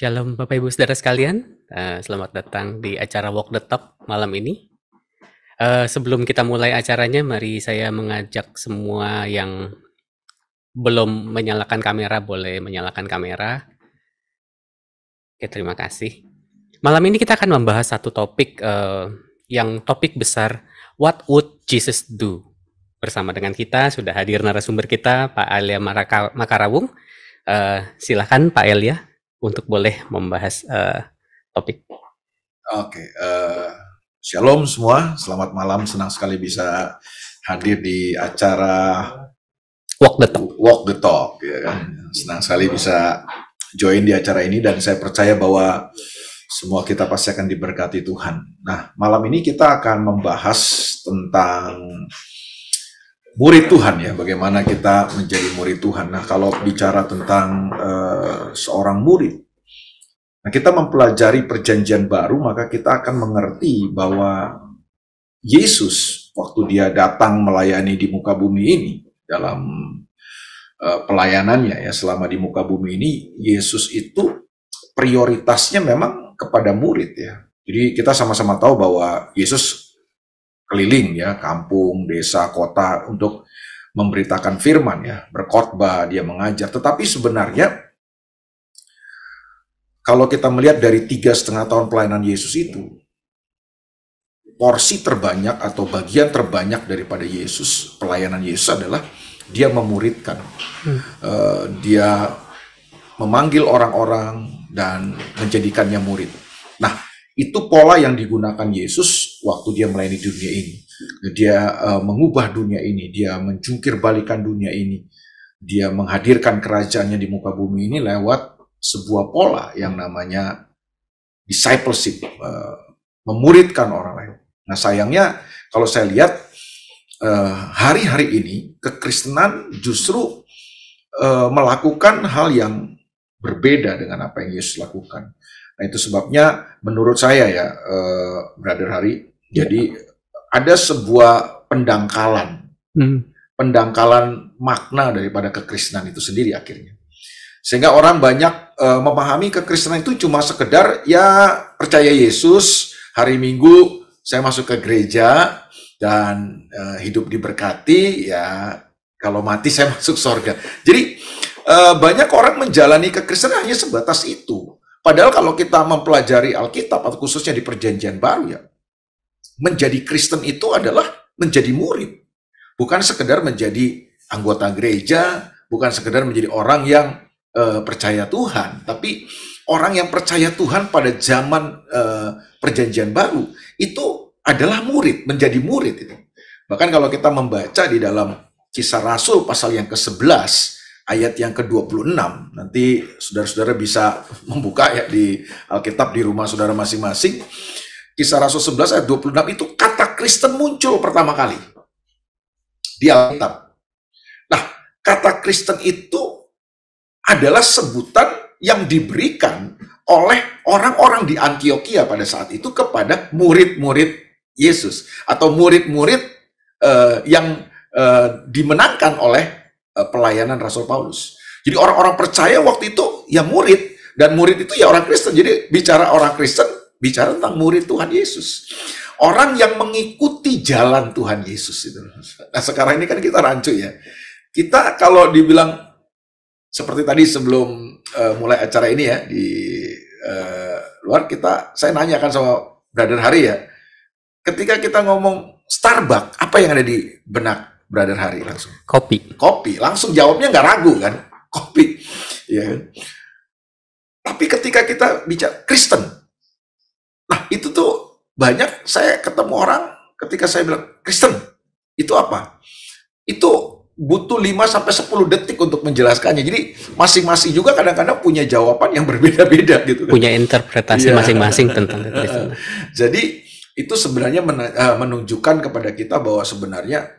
Shalom Bapak Ibu Saudara sekalian, selamat datang di acara Walk the Talk malam ini. Sebelum kita mulai acaranya, mari saya mengajak semua yang belum menyalakan kamera, boleh menyalakan kamera. Oke, terima kasih. Malam ini kita akan membahas satu topik, yang topik besar, What would Jesus do? Bersama dengan kita sudah hadir narasumber kita, Pak Elia Makarawung. Silakan Pak Elia untuk boleh membahas topik. Oke, shalom semua, selamat malam, senang sekali bisa hadir di acara Walk the Talk. Ya kan? Senang sekali bisa join di acara ini dan saya percaya bahwa semua kita pasti akan diberkati Tuhan. Nah, malam ini kita akan membahas tentang murid Tuhan ya, bagaimana kita menjadi murid Tuhan. Nah, kalau bicara tentang seorang murid, nah kita mempelajari perjanjian baru, maka kita akan mengerti bahwa Yesus waktu dia datang melayani di muka bumi ini, dalam pelayanannya ya selama di muka bumi ini, Yesus itu prioritasnya memang kepada murid ya. Jadi kita sama-sama tahu bahwa Yesus keliling ya, kampung, desa, kota untuk memberitakan firman ya, berkhotbah, dia mengajar. Tetapi sebenarnya kalau kita melihat dari 3,5 tahun pelayanan Yesus itu, porsi terbanyak atau bagian terbanyak daripada Yesus, pelayanan Yesus adalah dia memuridkan. Dia memanggil orang-orang dan menjadikannya murid. Nah, itu pola yang digunakan Yesus waktu dia melayani dunia ini. Dia mengubah dunia ini, dia menjungkir balikan dunia ini. Dia menghadirkan kerajaannya di muka bumi ini lewat sebuah pola yang namanya discipleship, memuridkan orang lain. Nah, sayangnya kalau saya lihat hari-hari ini kekristenan justru melakukan hal yang berbeda dengan apa yang Yesus lakukan. Nah, itu sebabnya menurut saya ya, Brother Hari, jadi ada sebuah pendangkalan, pendangkalan makna daripada kekristenan itu sendiri akhirnya. Sehingga orang banyak memahami kekristenan itu cuma sekedar ya percaya Yesus, hari Minggu saya masuk ke gereja dan hidup diberkati, ya kalau mati saya masuk surga. Jadi banyak orang menjalani kekristenan hanya sebatas itu. Padahal kalau kita mempelajari Alkitab atau khususnya di Perjanjian Baru ya, menjadi Kristen itu adalah menjadi murid. Bukan sekedar menjadi anggota gereja, bukan sekedar menjadi orang yang percaya Tuhan, tapi orang yang percaya Tuhan pada zaman Perjanjian Baru itu adalah murid, menjadi murid itu. Bahkan kalau kita membaca di dalam Kisah Rasul pasal yang ke-11 ayat yang ke-26, nanti saudara-saudara bisa membuka ya di Alkitab di rumah saudara masing-masing. Kisah Rasul 11 ayat 26 itu kata Kristen muncul pertama kali di Alkitab. Nah, kata Kristen itu adalah sebutan yang diberikan oleh orang-orang di Antioquia pada saat itu kepada murid-murid Yesus atau murid-murid yang dimenangkan oleh pelayanan Rasul Paulus. Jadi orang-orang percaya waktu itu ya murid, dan murid itu ya orang Kristen. Jadi bicara orang Kristen, bicara tentang murid Tuhan Yesus. Orang yang mengikuti jalan Tuhan Yesus itu. Nah, sekarang ini kan kita rancu ya. Kita kalau dibilang seperti tadi sebelum mulai acara ini ya di luar, saya nanyakan sama Brother Hari ya. Ketika kita ngomong Starbucks, apa yang ada di benak Brother Hari langsung? Kopi. Langsung jawabnya nggak ragu kan? Kopi. Ya. Tapi ketika kita bicara Kristen, nah itu tuh banyak saya ketemu orang ketika saya bilang Kristen, itu apa? Itu butuh 5-10 detik untuk menjelaskannya. Jadi masing-masing juga kadang-kadang punya jawaban yang berbeda-beda gitu kan. Punya interpretasi masing-masing tentang Kristen. Jadi itu sebenarnya menunjukkan kepada kita bahwa sebenarnya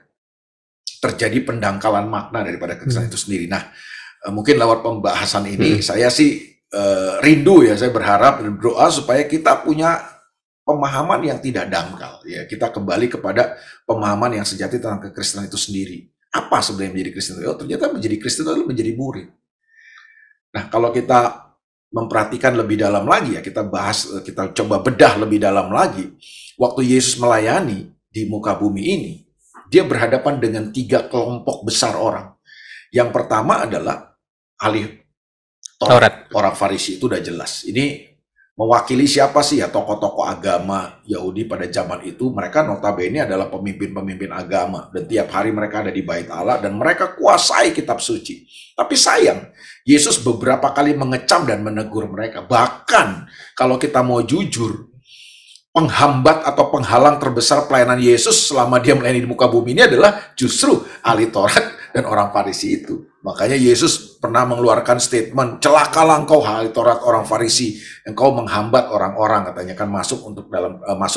terjadi pendangkalan makna daripada kekristenan itu sendiri. Nah, mungkin lewat pembahasan ini saya sih rindu ya, saya berharap dan berdoa supaya kita punya pemahaman yang tidak dangkal ya. Kita kembali kepada pemahaman yang sejati tentang kekristenan itu sendiri. Apa sebenarnya menjadi Kristen? Oh, ternyata menjadi Kristen adalah menjadi murid. Nah, kalau kita memperhatikan lebih dalam lagi ya, kita coba bedah lebih dalam lagi. Waktu Yesus melayani di muka bumi ini, dia berhadapan dengan 3 kelompok besar orang. Yang pertama adalah ahli Taurat, orang Farisi, itu udah jelas. Ini mewakili siapa sih ya? Tokoh-tokoh agama Yahudi pada zaman itu. Mereka notabene adalah pemimpin-pemimpin agama. Dan tiap hari mereka ada di bait Allah dan mereka kuasai kitab suci. Tapi sayang, Yesus beberapa kali mengecam dan menegur mereka. Bahkan kalau kita mau jujur, penghambat atau penghalang terbesar pelayanan Yesus selama dia melayani di muka bumi ini adalah justru ahli Taurat dan orang Farisi itu. Makanya Yesus pernah mengeluarkan statement, celakalah engkau ahli Taurat orang Farisi, engkau menghambat orang-orang, katanya kan masuk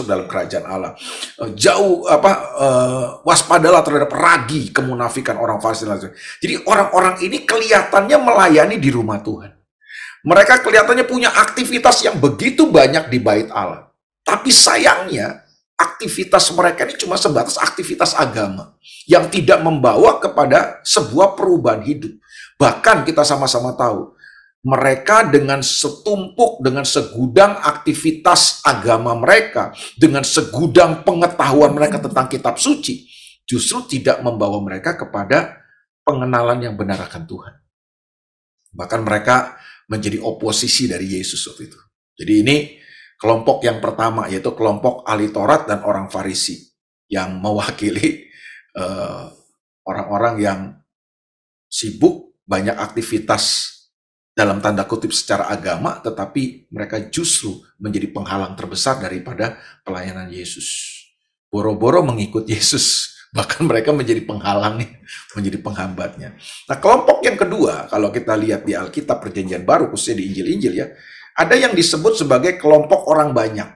dalam kerajaan Allah. Waspadalah terhadap ragi kemunafikan orang Farisi. Jadi orang-orang ini kelihatannya melayani di rumah Tuhan. Mereka kelihatannya punya aktivitas yang begitu banyak di bait Allah. Tapi sayangnya aktivitas mereka ini cuma sebatas aktivitas agama yang tidak membawa kepada sebuah perubahan hidup. Bahkan kita sama-sama tahu, mereka dengan segudang aktivitas agama mereka, dengan segudang pengetahuan mereka tentang kitab suci, justru tidak membawa mereka kepada pengenalan yang benar akan Tuhan. Bahkan mereka menjadi oposisi dari Yesus waktu itu. Jadi ini kelompok yang pertama, yaitu kelompok ahli Taurat dan orang Farisi, yang mewakili orang-orang yang sibuk, banyak aktivitas dalam tanda kutip secara agama, tetapi mereka justru menjadi penghalang terbesar daripada pelayanan Yesus. Boro-boro mengikut Yesus, bahkan mereka menjadi penghalangnya, menjadi penghambatnya. Nah, kelompok yang kedua, kalau kita lihat di Alkitab Perjanjian Baru, khususnya di Injil-Injil ya, ada yang disebut sebagai kelompok orang banyak.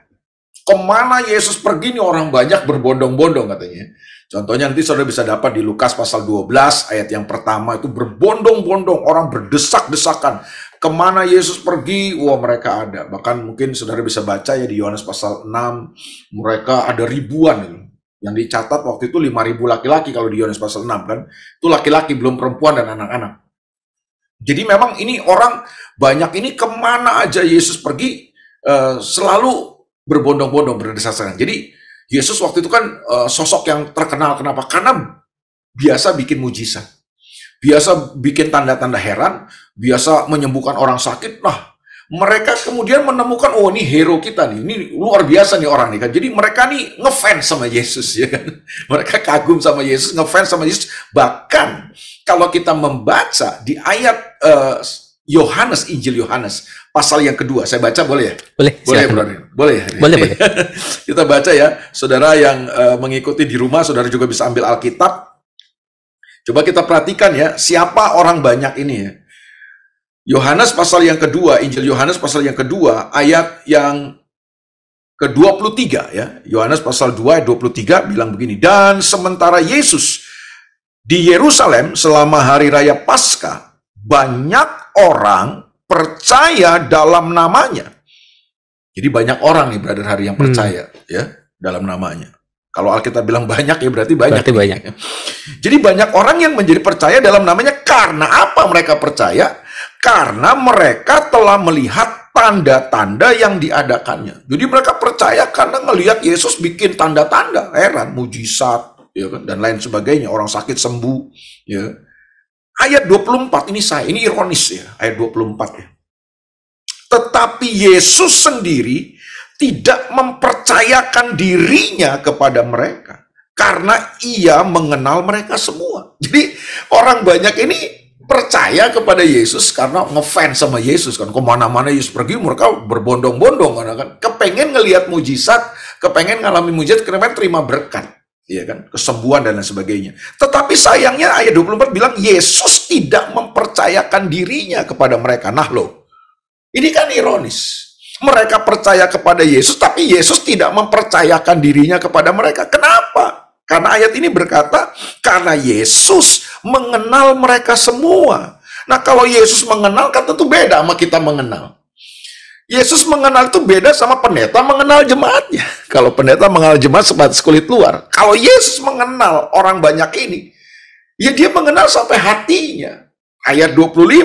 Kemana Yesus pergi nih orang banyak berbondong-bondong katanya. Contohnya nanti saudara bisa dapat di Lukas pasal 12 ayat yang pertama itu berbondong-bondong, orang berdesak-desakan. Kemana Yesus pergi? Wah, mereka ada. Bahkan mungkin saudara bisa baca ya di Yohanes pasal 6, mereka ada ribuan. Yang dicatat waktu itu 5.000 laki-laki kalau di Yohanes pasal 6 kan. Itu laki-laki, belum perempuan dan anak-anak. Jadi memang ini orang banyak ini kemana aja Yesus pergi selalu berbondong-bondong, berdesak-desakan. Jadi Yesus waktu itu kan sosok yang terkenal. Kenapa? Karena biasa bikin mujizat, biasa bikin tanda-tanda heran, biasa menyembuhkan orang sakit. Nah, mereka kemudian menemukan, oh ini hero kita nih, ini luar biasa nih orang nih kan. Jadi mereka nih ngefans sama Yesus ya kan. Mereka kagum sama Yesus, ngefans sama Yesus. Bahkan kalau kita membaca di ayat Yohanes, Injil Yohanes, pasal yang kedua, saya baca boleh ya? Boleh, boleh ya? Boleh. Kita baca ya, saudara yang mengikuti di rumah, saudara juga bisa ambil Alkitab. Coba kita perhatikan ya, siapa orang banyak ini ya. Yohanes pasal yang kedua, Injil Yohanes pasal yang kedua, ayat yang ke-23 ya. Yohanes pasal 2 ayat 23 bilang begini, dan sementara Yesus di Yerusalem selama hari raya Paskah, banyak orang percaya dalam namanya. Jadi banyak orang nih brother hari yang percaya ya dalam namanya. Kalau Alkitab bilang banyak ya berarti banyak. Jadi banyak orang yang menjadi percaya dalam namanya. Karena apa mereka percaya? Karena mereka telah melihat tanda-tanda yang diadakannya. Jadi mereka percaya karena melihat Yesus bikin tanda-tanda, heran, mujizat, ya kan, dan lain sebagainya. Orang sakit sembuh. Ya. Ayat 24 ini ironis ya, ayat 24 ya. Tetapi Yesus sendiri tidak mempercayakan dirinya kepada mereka karena ia mengenal mereka semua. Jadi orang banyak ini percaya kepada Yesus karena ngefans sama Yesus kan. Kemana-mana Yesus pergi mereka berbondong-bondong kan. Kepengen ngelihat mujizat, kepengen ngalamin mujizat, kepengen terima berkat. Iya kan, kesembuhan dan lain sebagainya. Tetapi sayangnya ayat 24 bilang Yesus tidak mempercayakan dirinya kepada mereka. Nah loh, ini kan ironis. Mereka percaya kepada Yesus, tapi Yesus tidak mempercayakan dirinya kepada mereka. Kenapa? Karena ayat ini berkata, karena Yesus mengenal mereka semua. Nah kalau Yesus mengenal kan tentu beda sama kita mengenal. Yesus mengenal itu beda sama pendeta mengenal jemaatnya. Kalau pendeta mengenal jemaat sebatas kulit luar. Kalau Yesus mengenal orang banyak ini, ya dia mengenal sampai hatinya. Ayat 25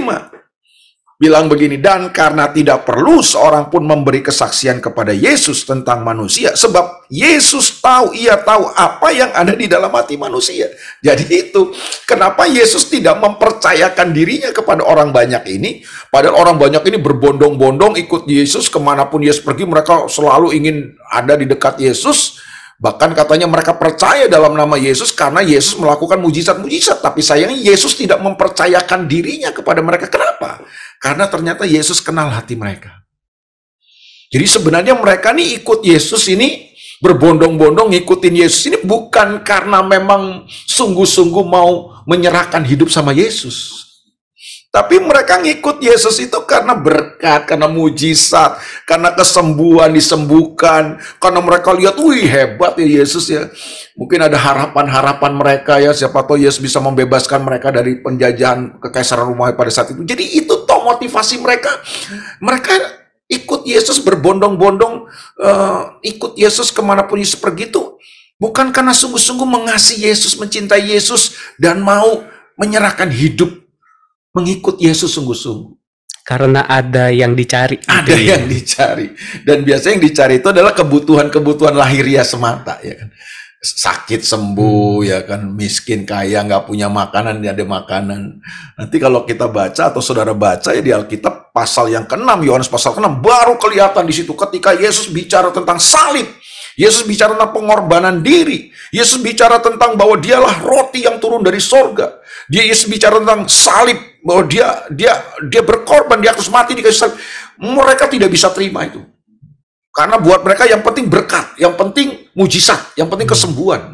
bilang begini, dan karena tidak perlu seorang pun memberi kesaksian kepada Yesus tentang manusia, sebab Yesus tahu, ia tahu apa yang ada di dalam hati manusia. Jadi itu, kenapa Yesus tidak mempercayakan dirinya kepada orang banyak ini, padahal orang banyak ini berbondong-bondong ikut Yesus, kemanapun Yesus pergi, mereka selalu ingin ada di dekat Yesus. Bahkan katanya mereka percaya dalam nama Yesus karena Yesus melakukan mujizat-mujizat. Tapi sayangnya Yesus tidak mempercayakan dirinya kepada mereka. Kenapa? Karena ternyata Yesus kenal hati mereka. Jadi sebenarnya mereka nih ikut Yesus ini, berbondong-bondong ngikutin Yesus ini bukan karena memang sungguh-sungguh mau menyerahkan hidup sama Yesus. Tapi mereka ngikut Yesus itu karena berkat, karena mujizat, karena kesembuhan, disembuhkan, karena mereka lihat, wih hebat ya Yesus ya. Mungkin ada harapan-harapan mereka ya, siapa tahu Yesus bisa membebaskan mereka dari penjajahan kekaisaran Romawi pada saat itu. Jadi itu toh motivasi mereka. Mereka ikut Yesus berbondong-bondong, ikut Yesus kemanapun Yesus pergi itu. Bukan karena sungguh-sungguh mengasihi Yesus, mencintai Yesus, dan mau menyerahkan hidup mengikut Yesus sungguh-sungguh. Karena ada yang dicari. Ada yang dicari. Dan biasanya yang dicari itu adalah kebutuhan-kebutuhan lahiriah semata, ya kan. Sakit sembuh, ya kan. Miskin kaya nggak punya makanan, dia ada makanan. Nanti kalau kita baca atau saudara baca ya di Alkitab pasal yang ke-6, Yohanes pasal ke-6, baru kelihatan di situ ketika Yesus bicara tentang salib. Yesus bicara tentang pengorbanan diri. Yesus bicara tentang bahwa dialah roti yang turun dari sorga. Yesus bicara tentang salib, bahwa dia berkorban, dia harus mati di kayu salib. Mereka tidak bisa terima itu. Karena buat mereka yang penting berkat, yang penting mujizat, yang penting kesembuhan.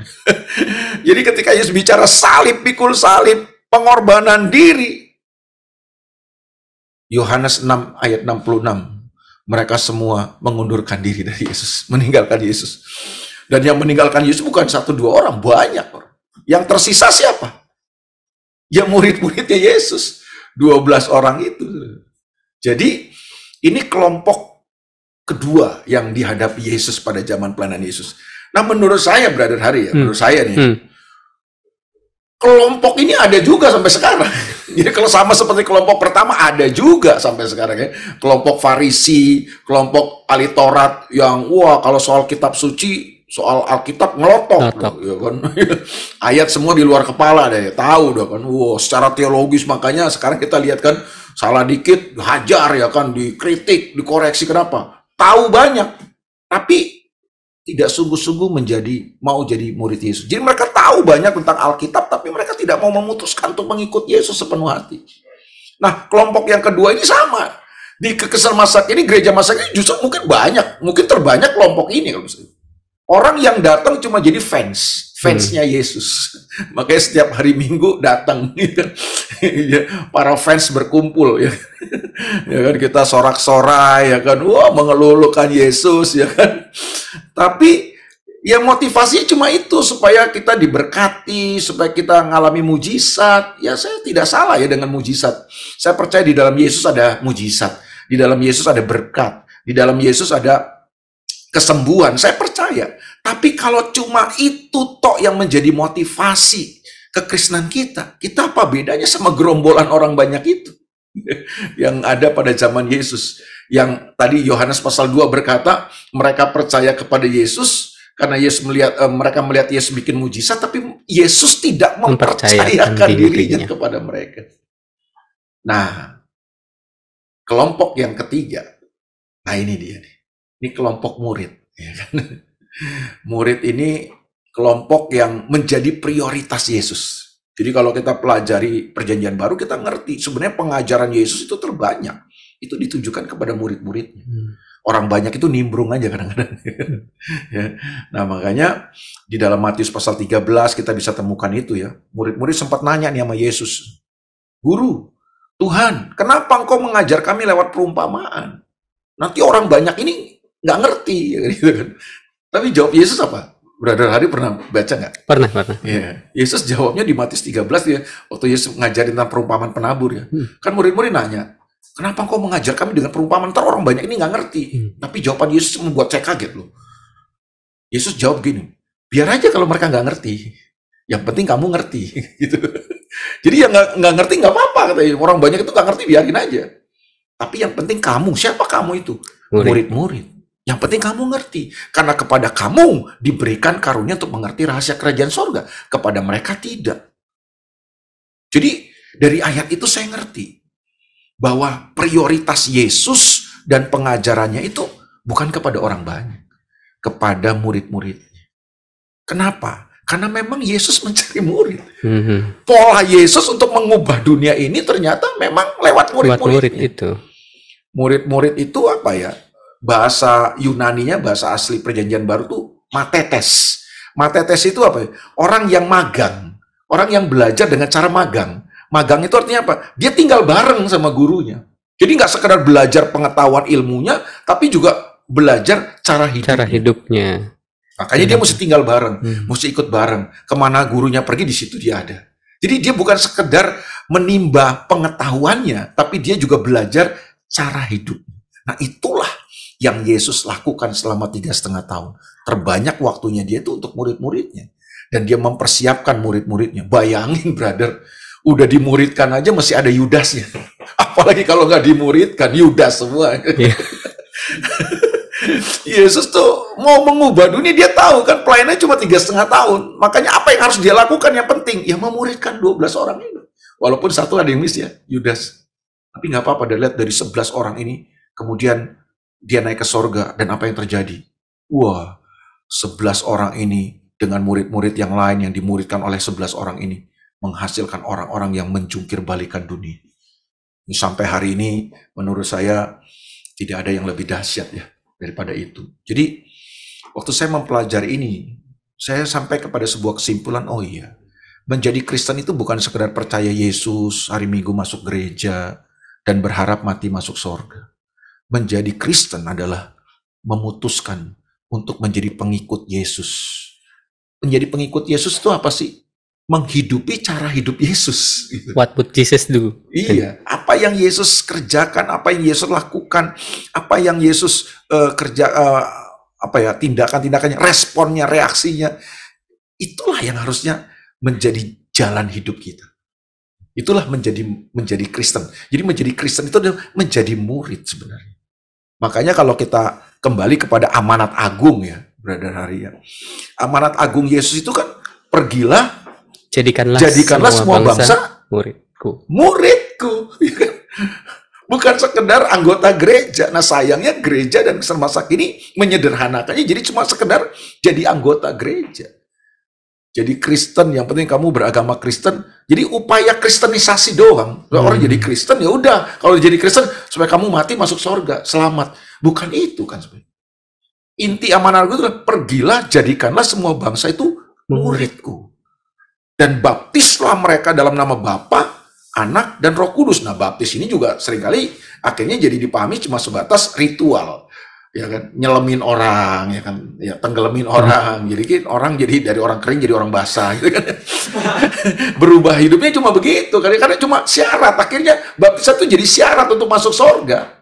Jadi ketika Yesus bicara salib, pikul salib, pengorbanan diri, Yohanes 6 ayat 66, mereka semua mengundurkan diri dari Yesus, meninggalkan Yesus. Dan yang meninggalkan Yesus bukan 1-2 orang, banyak orang. Yang tersisa siapa? Ya murid-muridnya Yesus, 12 orang itu. Jadi ini kelompok kedua yang dihadapi Yesus pada zaman pelayanan Yesus. Nah menurut saya, Brother Hari ya, menurut saya nih, kelompok ini ada juga sampai sekarang. Jadi kalau sama seperti kelompok pertama ada juga sampai sekarang ya. Kelompok Farisi, kelompok ahli Taurat yang wah kalau soal kitab suci, soal Alkitab ngelotok, ya kan? Ayat semua di luar kepala deh, tahu dah kan. Wow, secara teologis makanya sekarang kita lihat kan salah dikit hajar ya kan, dikritik, dikoreksi, kenapa? Tahu banyak, tapi tidak sungguh-sungguh mau jadi murid Yesus. Jadi mereka tahu banyak tentang Alkitab, tapi mereka tidak mau memutuskan untuk mengikut Yesus sepenuh hati. Nah, kelompok yang kedua ini sama. Di Kekristenan masa kini, gereja masa kini justru mungkin terbanyak kelompok ini kalau misalnya. Orang yang datang cuma jadi fansnya Yesus. Makanya setiap hari Minggu datang, para fans berkumpul, ya kan, kita sorak-sorai, ya kan, wah mengelulukan Yesus, ya kan. Tapi ya motivasinya cuma itu, supaya kita diberkati, supaya kita ngalami mujizat. Ya saya tidak salah ya dengan mujizat. Saya percaya di dalam Yesus ada mujizat, di dalam Yesus ada berkat, di dalam Yesus ada kesembuhan, saya percaya. Tapi kalau cuma itu tok yang menjadi motivasi kekristenan kita apa bedanya sama gerombolan orang banyak itu yang ada pada zaman Yesus? Yang tadi Yohanes pasal 2 berkata, mereka percaya kepada Yesus karena mereka melihat Yesus bikin mujizat, tapi Yesus tidak mempercayakan dirinya kepada mereka. Nah, kelompok yang ketiga, nah ini dia nih. Ini kelompok murid, ya kan? Murid ini kelompok yang menjadi prioritas Yesus. Jadi kalau kita pelajari Perjanjian Baru, kita ngerti sebenarnya pengajaran Yesus itu terbanyak itu ditujukan kepada murid-muridnya. Orang banyak itu nimbrung aja kadang-kadang. Ya. Nah makanya di dalam Matius pasal 13 kita bisa temukan itu ya. Murid-murid sempat nanya nih sama Yesus, Guru, Tuhan, kenapa engkau mengajar kami lewat perumpamaan? Nanti orang banyak ini nggak ngerti, gitu kan. Tapi jawab Yesus apa? Brother Hari pernah baca nggak? Pernah. Ya. Yesus jawabnya di Matius 13 ya, waktu Yesus ngajarin tentang perumpamaan penabur ya. Kan murid-murid nanya, kenapa engkau mengajar kami dengan perumpamaan? Ntar orang banyak ini nggak ngerti. Tapi jawaban Yesus membuat saya kaget loh. Yesus jawab gini, biar aja kalau mereka nggak ngerti. Yang penting kamu ngerti, gitu. Jadi yang nggak ngerti nggak apa-apa, katanya. Orang banyak itu nggak ngerti, biarin aja. Tapi yang penting kamu, siapa kamu itu? Murid. Murid-murid. Yang penting kamu ngerti. Karena kepada kamu diberikan karunia untuk mengerti rahasia kerajaan sorga. Kepada mereka tidak. Jadi dari ayat itu saya ngerti bahwa prioritas Yesus dan pengajarannya itu bukan kepada orang banyak. Kepada murid-muridnya. Kenapa? Karena memang Yesus mencari murid. Pola Yesus untuk mengubah dunia ini ternyata memang lewat murid-murid itu. Murid-murid itu apa ya? Bahasa Yunaninya, bahasa asli Perjanjian Baru tuh matetes. Matetes itu apa ya? Orang yang magang. Orang yang belajar dengan cara magang. Magang itu artinya apa? Dia tinggal bareng sama gurunya. Jadi nggak sekedar belajar pengetahuan ilmunya, tapi juga belajar cara hidupnya. Makanya dia mesti tinggal bareng, mesti ikut bareng. Kemana gurunya pergi, di situ dia ada. Jadi dia bukan sekedar menimba pengetahuannya, tapi dia juga belajar cara hidup. Nah itulah yang Yesus lakukan selama 3,5 tahun. Terbanyak waktunya dia itu untuk murid-muridnya. Dan dia mempersiapkan murid-muridnya. Bayangin brother, udah dimuridkan aja masih ada Yudasnya. Apalagi kalau nggak dimuridkan, Yudas semua. Yesus tuh mau mengubah dunia, dia tahu kan pelayanannya cuma 3,5 tahun. Makanya apa yang harus dia lakukan yang penting? Ya memuridkan 12 orang ini. Walaupun satu ada yang miss ya, Yudas. Tapi nggak apa-apa, dia lihat dari 11 orang ini, kemudian dia naik ke sorga, dan apa yang terjadi? Wah, 11 orang ini dengan murid-murid yang lain yang dimuridkan oleh 11 orang ini, menghasilkan orang-orang yang menjungkir balikan dunia. Sampai hari ini, menurut saya, tidak ada yang lebih dahsyat ya daripada itu. Jadi, waktu saya mempelajari ini, saya sampai kepada sebuah kesimpulan, oh iya, menjadi Kristen itu bukan sekedar percaya Yesus, hari Minggu masuk gereja, dan berharap mati masuk sorga. Menjadi Kristen adalah memutuskan untuk menjadi pengikut Yesus. Menjadi pengikut Yesus itu apa sih? Menghidupi cara hidup Yesus. What would Jesus do? Iya, apa yang Yesus kerjakan, apa yang Yesus lakukan, apa yang Yesus tindakan-tindakannya, responnya, reaksinya, itulah yang harusnya menjadi jalan hidup kita. Itulah menjadi Kristen. Jadi menjadi Kristen itu adalah menjadi murid sebenarnya. Makanya kalau kita kembali kepada amanat agung ya, Brother Hari ya. Amanat agung Yesus itu kan, pergilah, jadikanlah semua bangsa muridku. Bukan sekedar anggota gereja. Nah sayangnya gereja dan masa kini menyederhanakannya jadi cuma sekedar jadi anggota gereja. Jadi Kristen, yang penting kamu beragama Kristen. Jadi upaya kristenisasi doang. Orang jadi Kristen ya udah, kalau jadi Kristen supaya kamu mati masuk surga, selamat. Bukan itu kan sebenarnya. Inti amanat itu adalah pergilah, jadikanlah semua bangsa itu muridku. Dan baptislah mereka dalam nama Bapa, Anak, dan Roh Kudus. Nah, baptis ini juga seringkali akhirnya jadi dipahami cuma sebatas ritual. Ya kan, nyelemin orang, ya kan, ya tenggelamin orang. Jadi kan orang jadi dari orang kering jadi orang basah gitu kan. Berubah hidupnya cuma begitu, karena cuma syarat. Akhirnya baptisan itu jadi syarat untuk masuk surga.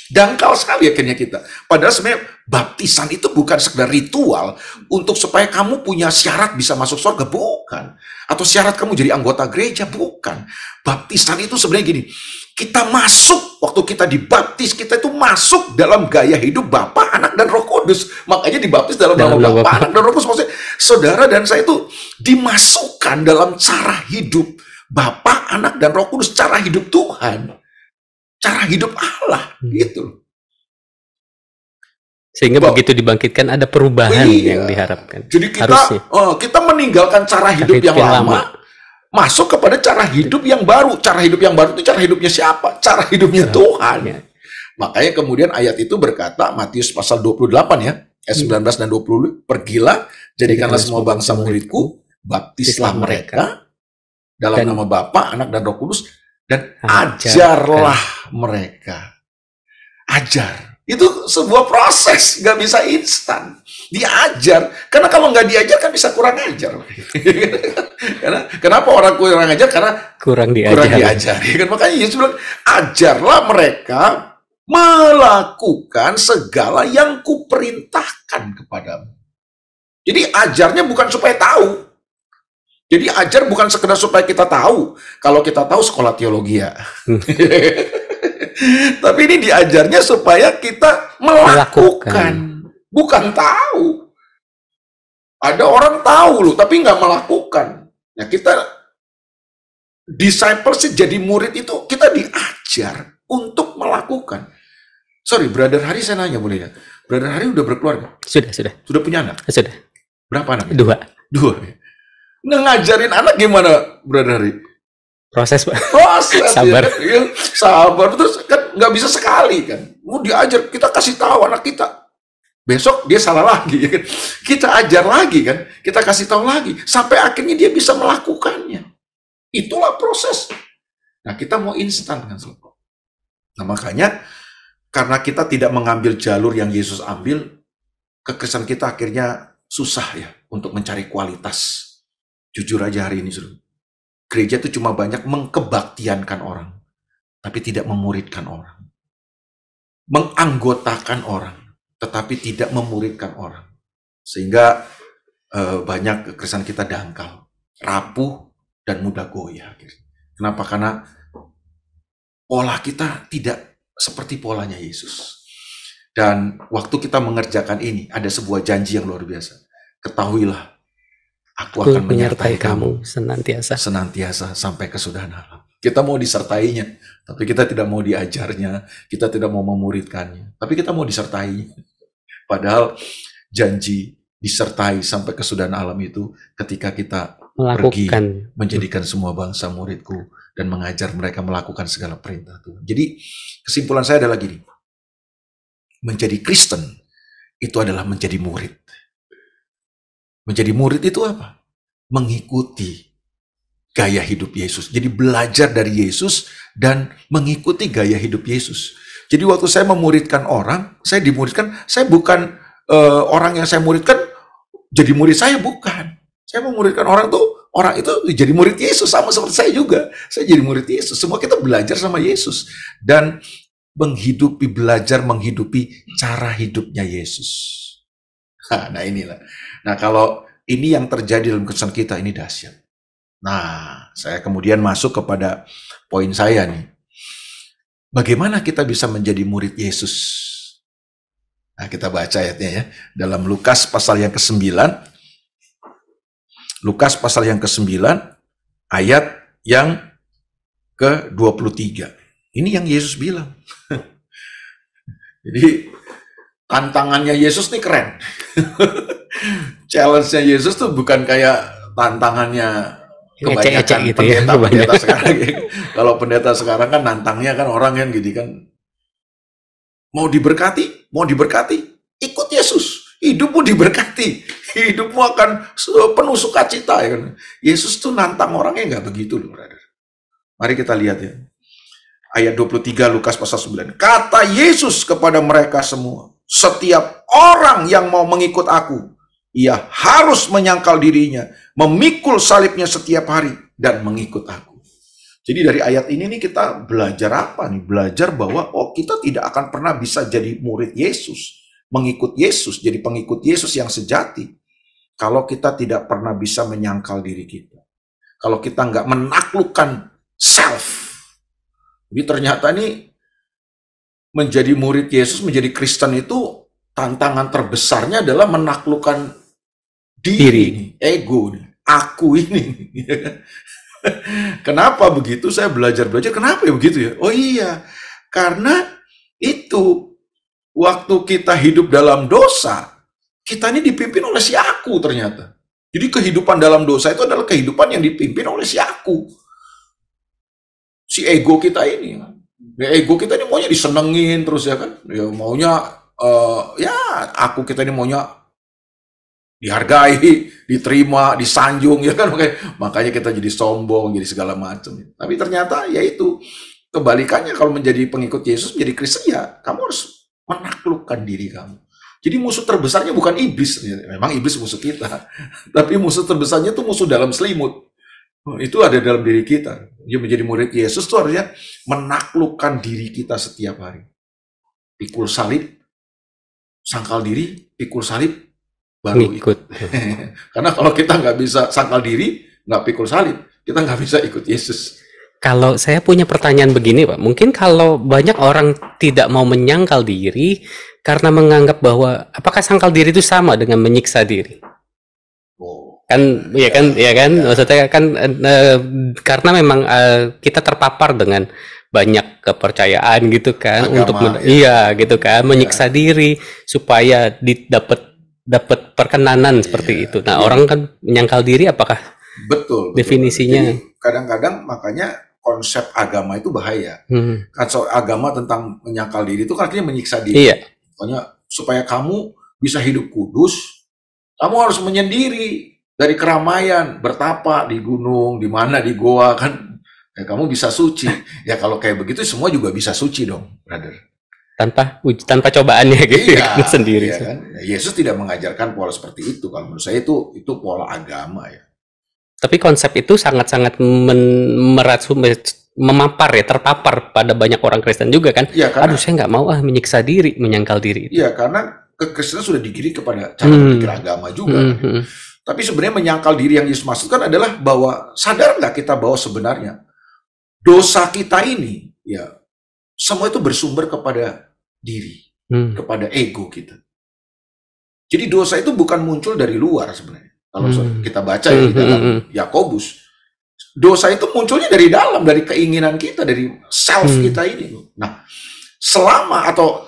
Dangkal sekali akhirnya kita. Padahal sebenarnya baptisan itu bukan sekedar ritual untuk supaya kamu punya syarat bisa masuk surga, bukan. Atau syarat kamu jadi anggota gereja, bukan. Baptisan itu sebenarnya gini, kita masuk, waktu kita dibaptis, kita itu masuk dalam gaya hidup Bapa, Anak, dan Roh Kudus. Makanya dibaptis dalam nama Bapa, Anak, dan Roh Kudus. Maksudnya saudara dan saya itu dimasukkan dalam cara hidup Bapa, Anak, dan Roh Kudus, cara hidup Tuhan. Cara hidup Allah, gitu. Sehingga begitu dibangkitkan ada perubahan yang diharapkan. Jadi kita meninggalkan cara hidup yang lama, masuk kepada cara hidup yang baru. Cara hidup yang baru itu cara hidupnya siapa? Cara hidupnya Tuhan. Ya. Makanya kemudian ayat itu berkata, Matius pasal 28 ya, ayat 19 dan 20, pergilah, jadikanlah semua bangsa muridku, baptislah mereka dalam nama Bapa, Anak, dan Roh Kudus, dan ajarlah mereka. Ajar. Itu sebuah proses, nggak bisa instan. Diajar. Karena kalau nggak diajar kan bisa kurang ajar. Kenapa orang kurang ajar? Karena kurang diajar. Makanya Yesus bilang, ajarlah mereka melakukan segala yang kuperintahkan kepadamu. Jadi ajarnya bukan supaya tahu. Jadi ajar bukan sekedar supaya kita tahu. Kalau kita tahu sekolah teologi ya. Tapi ini diajarnya supaya kita melakukan. Bukan tahu. Ada orang tahu loh, tapi nggak melakukan. Nah, kita discipleship jadi murid itu kita diajar untuk melakukan. Sorry, Brother Hari saya nanya boleh ya? Brother Hari udah berkeluarga? Sudah. Sudah punya anak? Sudah. Berapa anak? 2. Nah, ngajarin anak gimana, Brother Hari? Proses, Pak. Proses. Sabar. Ya, sabar. Terus kan nggak bisa sekali kan. Mau diajar, kita kasih tahu anak kita. Besok dia salah lagi. Ya kan? Kita ajar lagi kan. Kita kasih tahu lagi. Sampai akhirnya dia bisa melakukannya. Itulah proses. Nah, kita mau instan kan. Nah, makanya karena kita tidak mengambil jalur yang Yesus ambil, kekesan kita akhirnya susah ya untuk mencari kualitas. Jujur aja hari ini, Saudara. Gereja itu cuma banyak mengkebaktiankan orang, tapi tidak memuridkan orang. Menganggotakan orang, tetapi tidak memuridkan orang. Sehingga banyak kekristenan kita dangkal, rapuh, dan mudah goyah. Kenapa? Karena pola kita tidak seperti polanya Yesus. Dan waktu kita mengerjakan ini, ada sebuah janji yang luar biasa. Ketahuilah, Aku akan menyertai kamu senantiasa sampai kesudahan alam. Kita mau disertainya, tapi kita tidak mau diajarnya, kita tidak mau memuridkannya, tapi kita mau disertai. Padahal janji disertai sampai kesudahan alam itu ketika kita pergi menjadikan semua bangsa muridku dan mengajar mereka melakukan segala perintah Tuhan. Jadi kesimpulan saya adalah gini, menjadi Kristen itu adalah menjadi murid. Menjadi murid itu apa? Mengikuti gaya hidup Yesus. Jadi belajar dari Yesus dan mengikuti gaya hidup Yesus. Jadi waktu saya memuridkan orang, saya dimuridkan, saya bukan orang yang saya muridkan jadi murid saya, bukan. Saya memuridkan orang itu jadi murid Yesus, sama seperti saya juga. Saya jadi murid Yesus. Semua kita belajar sama Yesus. Dan belajar menghidupi cara hidupnya Yesus. Nah inilah. Nah kalau ini yang terjadi dalam kesan kita, ini dahsyat. Nah, saya kemudian masuk kepada poin saya nih. Bagaimana kita bisa menjadi murid Yesus? Nah, kita baca ayatnya ya. Dalam Lukas pasal yang ke-9. Lukas pasal yang ke-9, ayat yang ke-23. Ini yang Yesus bilang. Jadi, tantangannya Yesus nih keren. Challenge-nya Yesus tuh bukan kayak tantangannya kebanyakan gitu pendeta sekarang. Kalau pendeta sekarang kan nantangnya kan orang kan gitu kan. Mau diberkati, ikut Yesus. Hidupmu diberkati. Hidupmu akan penuh sukacita. Ya kan? Yesus tuh nantang orangnya nggak begitu loh, brother. Mari kita lihat ya. Ayat 23 Lukas pasal 9. Kata Yesus kepada mereka semua, setiap orang yang mau mengikut aku, ia harus menyangkal dirinya, memikul salibnya setiap hari, dan mengikut aku. Jadi dari ayat ini nih kita belajar apa nih? Belajar bahwa kita tidak akan pernah bisa jadi murid Yesus, mengikut Yesus, jadi pengikut Yesus yang sejati, kalau kita tidak pernah bisa menyangkal diri kita. Kalau kita nggak menaklukkan self. Jadi ternyata nih menjadi murid Yesus, menjadi Kristen itu tantangan terbesarnya adalah menaklukkan diri, ego, aku ini. Kenapa begitu? Saya belajar, kenapa ya begitu ya? Oh iya, karena itu waktu kita hidup dalam dosa, kita ini dipimpin oleh si aku ternyata. Jadi kehidupan dalam dosa itu adalah kehidupan yang dipimpin oleh si aku. Si ego kita ini. Ego kita ini maunya disenengin terus ya kan. Ya maunya aku kita ini maunya dihargai, diterima, disanjung ya kan, makanya kita jadi sombong, jadi segala macam. Tapi ternyata ya itu kebalikannya, kalau menjadi pengikut Yesus, menjadi Kristen ya kamu harus menaklukkan diri kamu. Jadi musuh terbesarnya bukan iblis, memang iblis musuh kita, tapi musuh terbesarnya itu musuh dalam selimut. Itu ada dalam diri kita. Dia menjadi murid Yesus itu harusnya menaklukkan diri kita setiap hari. Pikul salib, sangkal diri, pikul salib, baru ikut. Karena kalau kita nggak bisa sangkal diri, nggak pikul salib, kita nggak bisa ikut Yesus. Kalau saya punya pertanyaan begini, Pak, mungkin kalau banyak orang tidak mau menyangkal diri karena menganggap bahwa apakah sangkal diri itu sama dengan menyiksa diri? Oh, Kan, ya kan, maksudnya kan karena memang kita terpapar dengan banyak kepercayaan gitu kan, untuk agama ya. iya gitu kan, menyiksa diri supaya dapat perkenanan seperti itu. Nah, orang kan menyangkal diri, apakah Betul. definisinya? Jadi kadang-kadang makanya konsep agama itu bahaya. Kan agama tentang menyangkal diri itu kan artinya menyiksa diri. Iya. Pokoknya supaya kamu bisa hidup kudus, kamu harus menyendiri dari keramaian, bertapa di gunung, di mana di goa kan. Ya, kamu bisa suci. Ya kalau kayak begitu semua juga bisa suci dong, brother. Tanpa cobaannya gitu Iya, sendiri. iya kan? Yesus tidak mengajarkan pola seperti itu. Kalau menurut saya itu pola agama ya. Tapi konsep itu sangat-sangat memapar ya, terpapar pada banyak orang Kristen juga kan. Iya, karena, aduh saya nggak mau menyiksa diri, menyangkal diri. Iya, karena kekristenan sudah digiring kepada cara berpikir agama juga. Kan? Tapi sebenarnya menyangkal diri yang Yesus maksudkan adalah bahwa sadar nggak kita bahwa sebenarnya dosa kita ini ya semua itu bersumber kepada diri, kepada ego kita. Jadi dosa itu bukan muncul dari luar sebenarnya. Kalau kita baca ya di dalam Yakobus, dosa itu munculnya dari dalam, dari keinginan kita, dari self kita ini. Nah, selama atau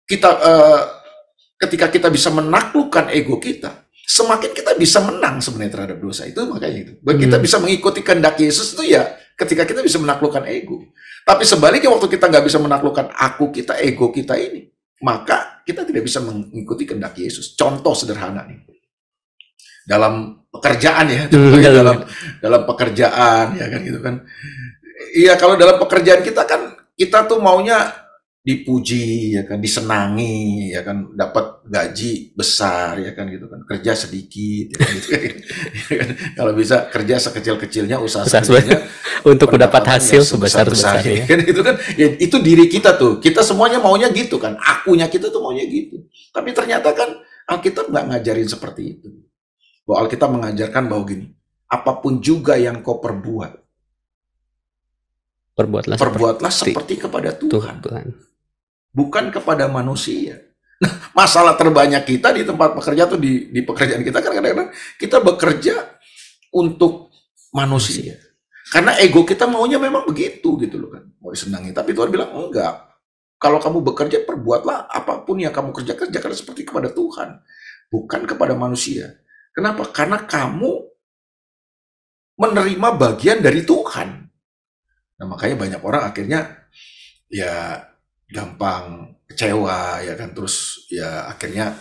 kita ketika kita bisa menaklukkan ego kita, semakin kita bisa menang sebenarnya terhadap dosa itu. Makanya itu, kita bisa mengikuti kehendak Yesus itu ya ketika kita bisa menaklukkan ego. Tapi sebaliknya waktu kita nggak bisa menaklukkan aku kita, ego kita ini, maka kita tidak bisa mengikuti kehendak Yesus. Contoh sederhana nih. Dalam pekerjaan ya, dalam pekerjaan ya kan gitu kan. Iya, kalau dalam pekerjaan kita kan kita tuh maunya dipuji ya kan, disenangi ya kan, dapat gaji besar ya kan gitu kan, kerja sedikit ya kan, gitu kan. Kalau bisa kerja sekecil-kecilnya, usaha sekecilnya untuk mendapat hasil sebesar-besarnya ya kan, itu kan ya, itu diri kita tuh, kita semuanya maunya gitu kan, akunya kita tuh maunya gitu. Tapi ternyata kan Alkitab nggak ngajarin seperti itu. Bahwa Alkitab mengajarkan bahwa gini, apapun juga yang kau perbuatlah seperti kepada Tuhan. Bukan kepada manusia. Nah, masalah terbanyak kita di tempat pekerja tuh di pekerjaan kita kan kadang-kadang kita bekerja untuk manusia. Karena ego kita maunya memang begitu gitu loh kan, mau disenangi. Tapi Tuhan bilang enggak. Kalau kamu bekerja, perbuatlah apapun yang kamu kerjakan seperti kepada Tuhan, bukan kepada manusia. Kenapa? Karena kamu menerima bagian dari Tuhan. Nah, makanya banyak orang akhirnya ya gampang kecewa ya kan, terus ya akhirnya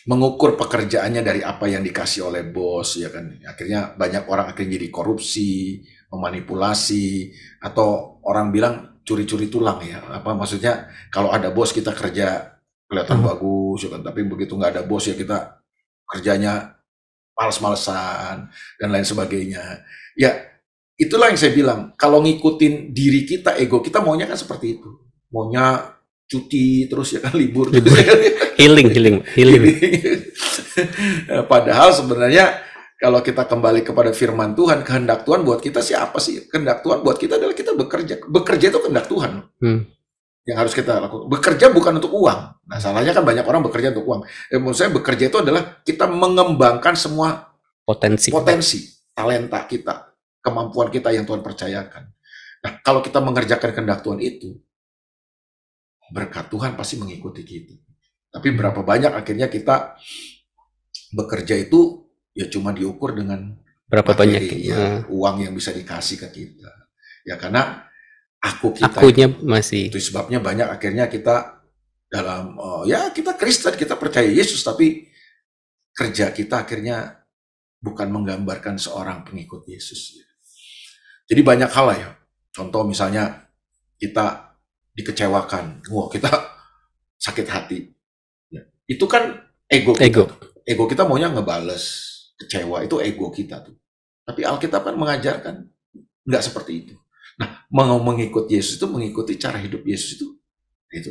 mengukur pekerjaannya dari apa yang dikasih oleh bos ya kan. Akhirnya banyak orang akhirnya jadi korupsi, memanipulasi, atau orang bilang curi-curi tulang ya. Apa maksudnya, kalau ada bos kita kerja kelihatan bagus ya kan, tapi begitu nggak ada bos ya kita kerjanya males-malesan dan lain sebagainya. Ya, itulah yang saya bilang, kalau ngikutin diri kita, ego kita maunya kan seperti itu. Maunya cuti terus ya kan, libur. Healing. Padahal sebenarnya kalau kita kembali kepada firman Tuhan, kehendak Tuhan buat kita siapa sih? Kehendak Tuhan buat kita adalah kita bekerja. Bekerja itu kehendak Tuhan. Yang harus kita lakukan. Bekerja bukan untuk uang. Nah, salahnya kan banyak orang bekerja untuk uang. Menurut saya bekerja itu adalah kita mengembangkan semua potensi, talenta kita, kemampuan kita yang Tuhan percayakan. Nah, kalau kita mengerjakan kehendak Tuhan itu, berkat Tuhan pasti mengikuti kita. Tapi berapa banyak akhirnya kita bekerja itu ya cuma diukur dengan berapa banyak ya, uang yang bisa dikasih ke kita. Ya karena akunya masih. Itu sebabnya banyak akhirnya kita dalam ya kita Kristen, kita percaya Yesus, tapi kerja kita akhirnya bukan menggambarkan seorang pengikut Yesus. Jadi banyak hal lah ya. Contoh misalnya kita dikecewakan, kita sakit hati. Ya, itu kan ego kita. Ego kita maunya ngebales kecewa, itu ego kita tuh. Tapi Alkitab kan mengajarkan nggak seperti itu. Nah, mau mengikut Yesus itu mengikuti cara hidup Yesus itu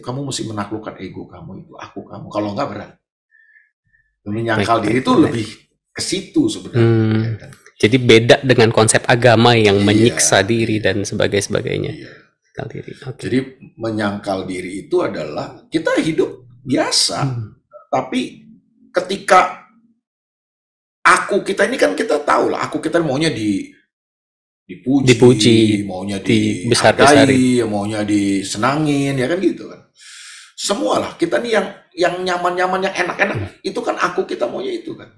kamu mesti menaklukkan ego kamu itu, aku kamu. Kalau nggak berat. Menyangkal diri itu lebih ke situ sebenarnya. Jadi beda dengan konsep agama yang Iya, menyiksa diri dan sebagainya. iya. Menyangkal diri. Oke. Jadi menyangkal diri itu adalah kita hidup biasa, tapi ketika aku kita ini kan kita tahu lah, aku kita maunya dipuji, maunya dihargai, maunya disenangin, ya kan gitu kan. Semualah kita nih yang nyaman-nyaman, yang enak-enak, itu kan aku kita maunya itu kan.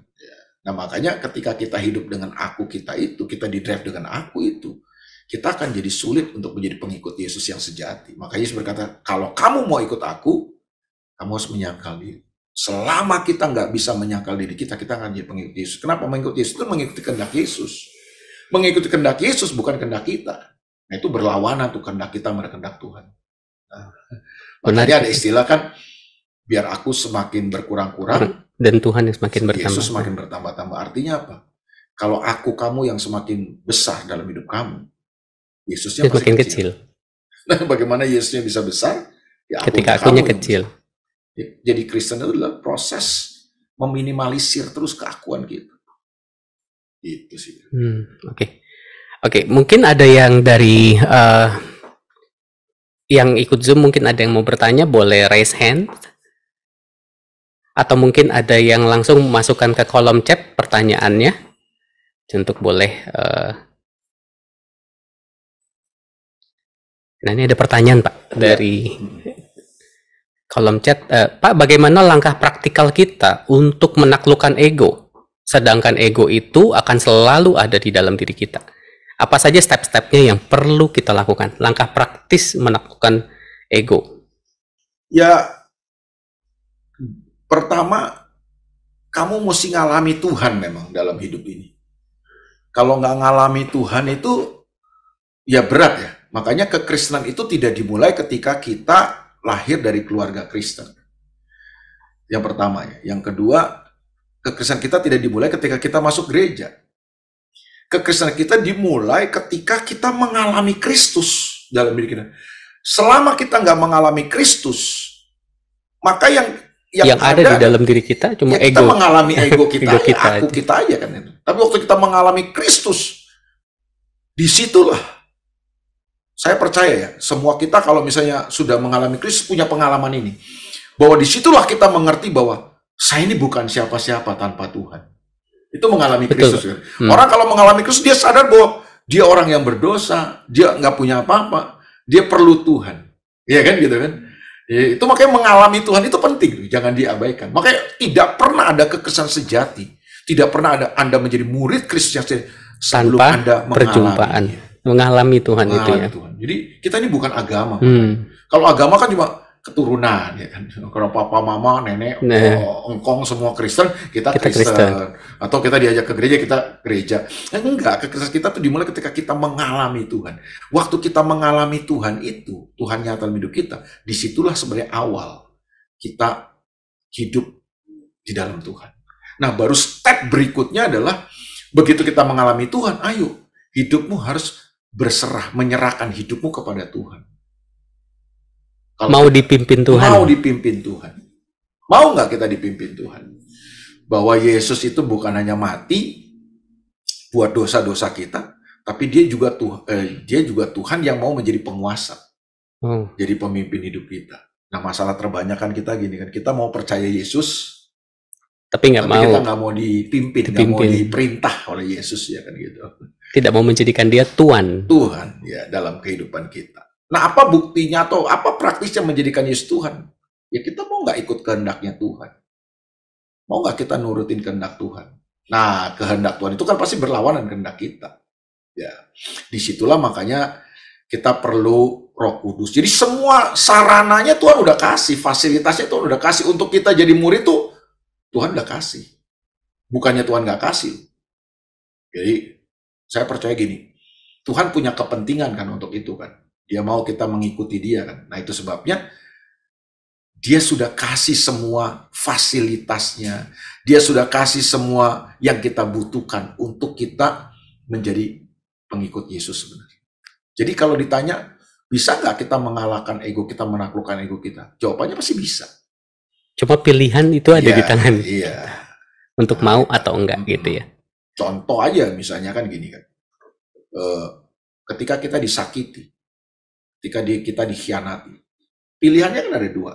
Nah makanya ketika kita hidup dengan aku kita itu, kita di-drive dengan aku itu, kita akan jadi sulit untuk menjadi pengikut Yesus yang sejati. Makanya Yesus berkata, kalau kamu mau ikut aku, kamu harus menyangkal diri. Selama kita nggak bisa menyangkal diri kita akan jadi pengikut Yesus. Kenapa mengikuti Yesus? Itu mengikuti kehendak Yesus. Mengikuti kehendak Yesus bukan kehendak kita. Nah itu berlawanan tuh kehendak kita sama kehendak Tuhan. Nah, makanya ada istilah kan, biar aku semakin berkurang-kurang dan Tuhan yang semakin bertambah. Yesus semakin bertambah-tambah. Artinya apa? Kalau kamu yang semakin besar dalam hidup kamu, Yesusnya makin kecil. Nah, bagaimana Yesusnya bisa besar? Ya, ketika akunya kecil. Jadi Kristen itu adalah proses meminimalisir terus keakuan kita. Itu sih. Oke. Mungkin ada yang dari yang ikut Zoom, mungkin ada yang mau bertanya, boleh raise hand. Atau mungkin ada yang langsung masukkan ke kolom chat pertanyaannya. Untuk boleh. Nah ini ada pertanyaan Pak dari kolom chat. Pak, bagaimana langkah praktikal kita untuk menaklukkan ego? Sedangkan ego itu akan selalu ada di dalam diri kita. Apa saja step-stepnya yang perlu kita lakukan? Langkah praktis menaklukkan ego. Ya, pertama, kamu mesti ngalami Tuhan memang dalam hidup ini. Kalau nggak ngalami Tuhan itu, ya berat ya. Makanya kekristenan itu tidak dimulai ketika kita lahir dari keluarga Kristen. Yang pertama ya. Yang kedua, kekristenan kita tidak dimulai ketika kita masuk gereja. Kekristenan kita dimulai ketika kita mengalami Kristus dalam diri kita. Selama kita nggak mengalami Kristus, maka yang ada di dalam diri kita cuma ya ego. Kita mengalami ego kita, aku kita aja kan itu. Tapi waktu kita mengalami Kristus, disitulah saya percaya ya, semua kita kalau misalnya sudah mengalami Kristus punya pengalaman ini, bahwa disitulah kita mengerti bahwa saya ini bukan siapa-siapa tanpa Tuhan. Itu mengalami Kristus kan. Orang kalau mengalami Kristus dia sadar bahwa dia orang yang berdosa, dia nggak punya apa-apa, dia perlu Tuhan, ya kan gitu kan. Ya, itu makanya mengalami Tuhan itu penting, jangan diabaikan. Makanya tidak pernah ada kekristenan sejati, tidak pernah ada Anda menjadi murid Kristus yang sejati sebelum tanpa Anda mengalami Tuhan itu ya. Tuhan. Jadi kita ini bukan agama. Kalau agama kan cuma keturunan ya kan. Kalau papa, mama, nenek, engkong semua Kristen, kita Kristen. Atau kita diajak ke gereja, kita gereja. Enggak, kekristenan kita tuh dimulai ketika kita mengalami Tuhan. Waktu kita mengalami Tuhan itu, Tuhan nyata dalam hidup kita, disitulah sebenarnya awal kita hidup di dalam Tuhan. Nah, baru step berikutnya adalah begitu kita mengalami Tuhan, ayo hidupmu harus berserah, menyerahkan hidupmu kepada Tuhan. Kalau mau dipimpin Tuhan. Mau dipimpin Tuhan. Mau nggak kita dipimpin Tuhan? Bahwa Yesus itu bukan hanya mati buat dosa-dosa kita, tapi dia juga Tuhan yang mau menjadi penguasa. Jadi pemimpin hidup kita. Nah, masalah terbanyak kan kita gini kan, kita mau percaya Yesus, tapi kita nggak mau dipimpin, nggak mau diperintah oleh Yesus ya kan gitu. Tidak mau menjadikan dia Tuhan ya dalam kehidupan kita. Nah, apa buktinya atau apa praktisnya menjadikan Yesus Tuhan? Ya kita mau nggak ikut kehendaknya Tuhan? Mau nggak kita nurutin kehendak Tuhan? Nah, kehendak Tuhan itu kan pasti berlawanan kehendak kita. Ya, disitulah makanya kita perlu Roh Kudus. Jadi semua sarananya Tuhan udah kasih, fasilitasnya Tuhan udah kasih untuk kita jadi murid tuh Tuhan udah kasih. Bukannya Tuhan nggak kasih. Jadi saya percaya gini, Tuhan punya kepentingan kan untuk itu kan. Dia mau kita mengikuti dia kan. Nah itu sebabnya dia sudah kasih semua fasilitasnya. Dia sudah kasih semua yang kita butuhkan untuk kita menjadi pengikut Yesus sebenarnya. Jadi kalau ditanya, bisa nggak kita mengalahkan ego kita, menaklukkan ego kita? Jawabannya pasti bisa. Cuma pilihan itu ada di tangan. Iya. Untuk mau atau enggak gitu ya. Contoh aja misalnya kan gini kan, ketika kita disakiti, ketika kita dikhianati, pilihannya kan ada dua.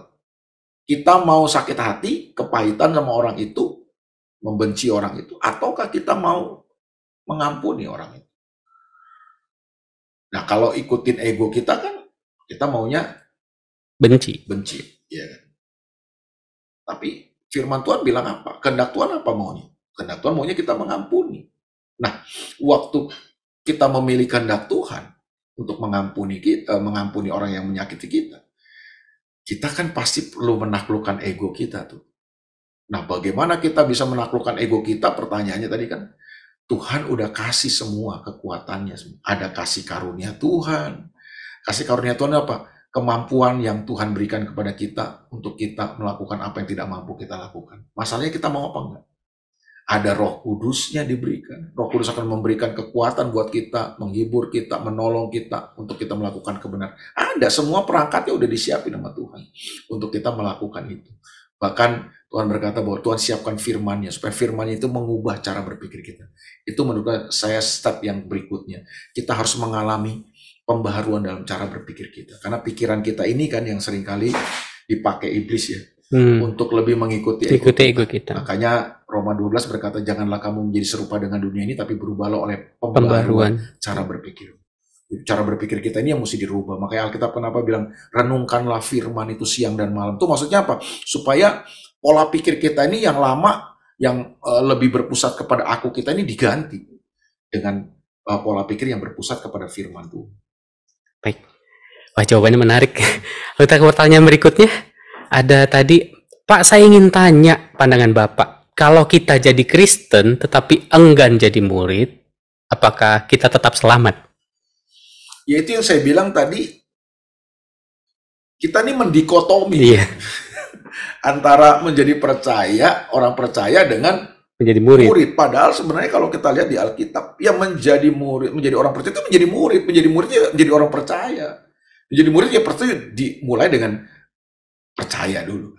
Kita mau sakit hati, kepahitan sama orang itu, membenci orang itu, ataukah kita mau mengampuni orang itu. Nah, kalau ikutin ego kita kan, kita maunya benci. Ya. Tapi firman Tuhan bilang apa? Kehendak Tuhan apa maunya? Kehendak Tuhan maunya kita mengampuni. Nah, waktu kita memilih kehendak Tuhan untuk mengampuni orang yang menyakiti kita kan pasti perlu menaklukkan ego kita tuh. Nah, bagaimana kita bisa menaklukkan ego kita? Pertanyaannya tadi kan, Tuhan udah kasih semua kekuatannya. Ada kasih karunia Tuhan. Kasih karunia Tuhan apa? Kemampuan yang Tuhan berikan kepada kita untuk kita melakukan apa yang tidak mampu kita lakukan. Masalahnya kita mau apa enggak? Ada Roh Kudusnya diberikan. Roh Kudus akan memberikan kekuatan buat kita, menghibur kita, menolong kita untuk kita melakukan kebenaran. Ada, semua perangkatnya udah disiapin sama Tuhan untuk kita melakukan itu. Bahkan Tuhan berkata bahwa Tuhan siapkan firman-Nya supaya firman-Nya itu mengubah cara berpikir kita. Itu menurut saya step yang berikutnya. Kita harus mengalami pembaharuan dalam cara berpikir kita. Karena pikiran kita ini kan yang seringkali dipakai iblis ya. Untuk lebih mengikuti ego kita. Makanya Roma 12 berkata, janganlah kamu menjadi serupa dengan dunia ini, tapi berubahlah oleh pembaharuan cara berpikir. Cara berpikir kita ini yang mesti dirubah. Makanya Alkitab kenapa bilang, renungkanlah firman itu siang dan malam. Itu maksudnya apa? Supaya pola pikir kita ini yang lama, yang lebih berpusat kepada aku kita ini diganti dengan pola pikir yang berpusat kepada firman Tuhan. Baik. Wah, jawabannya menarik. Kita ke pertanyaan berikutnya. Ada tadi, Pak, saya ingin tanya pandangan Bapak. Kalau kita jadi Kristen tetapi enggan jadi murid, apakah kita tetap selamat? Ya itu yang saya bilang tadi, kita ini mendikotomi. Iya. Antara menjadi percaya, orang percaya dengan menjadi murid. Padahal sebenarnya kalau kita lihat di Alkitab, yang menjadi murid, menjadi orang percaya itu menjadi murid. Menjadi muridnya menjadi orang percaya. Menjadi murid ya percaya dimulai dengan percaya dulu.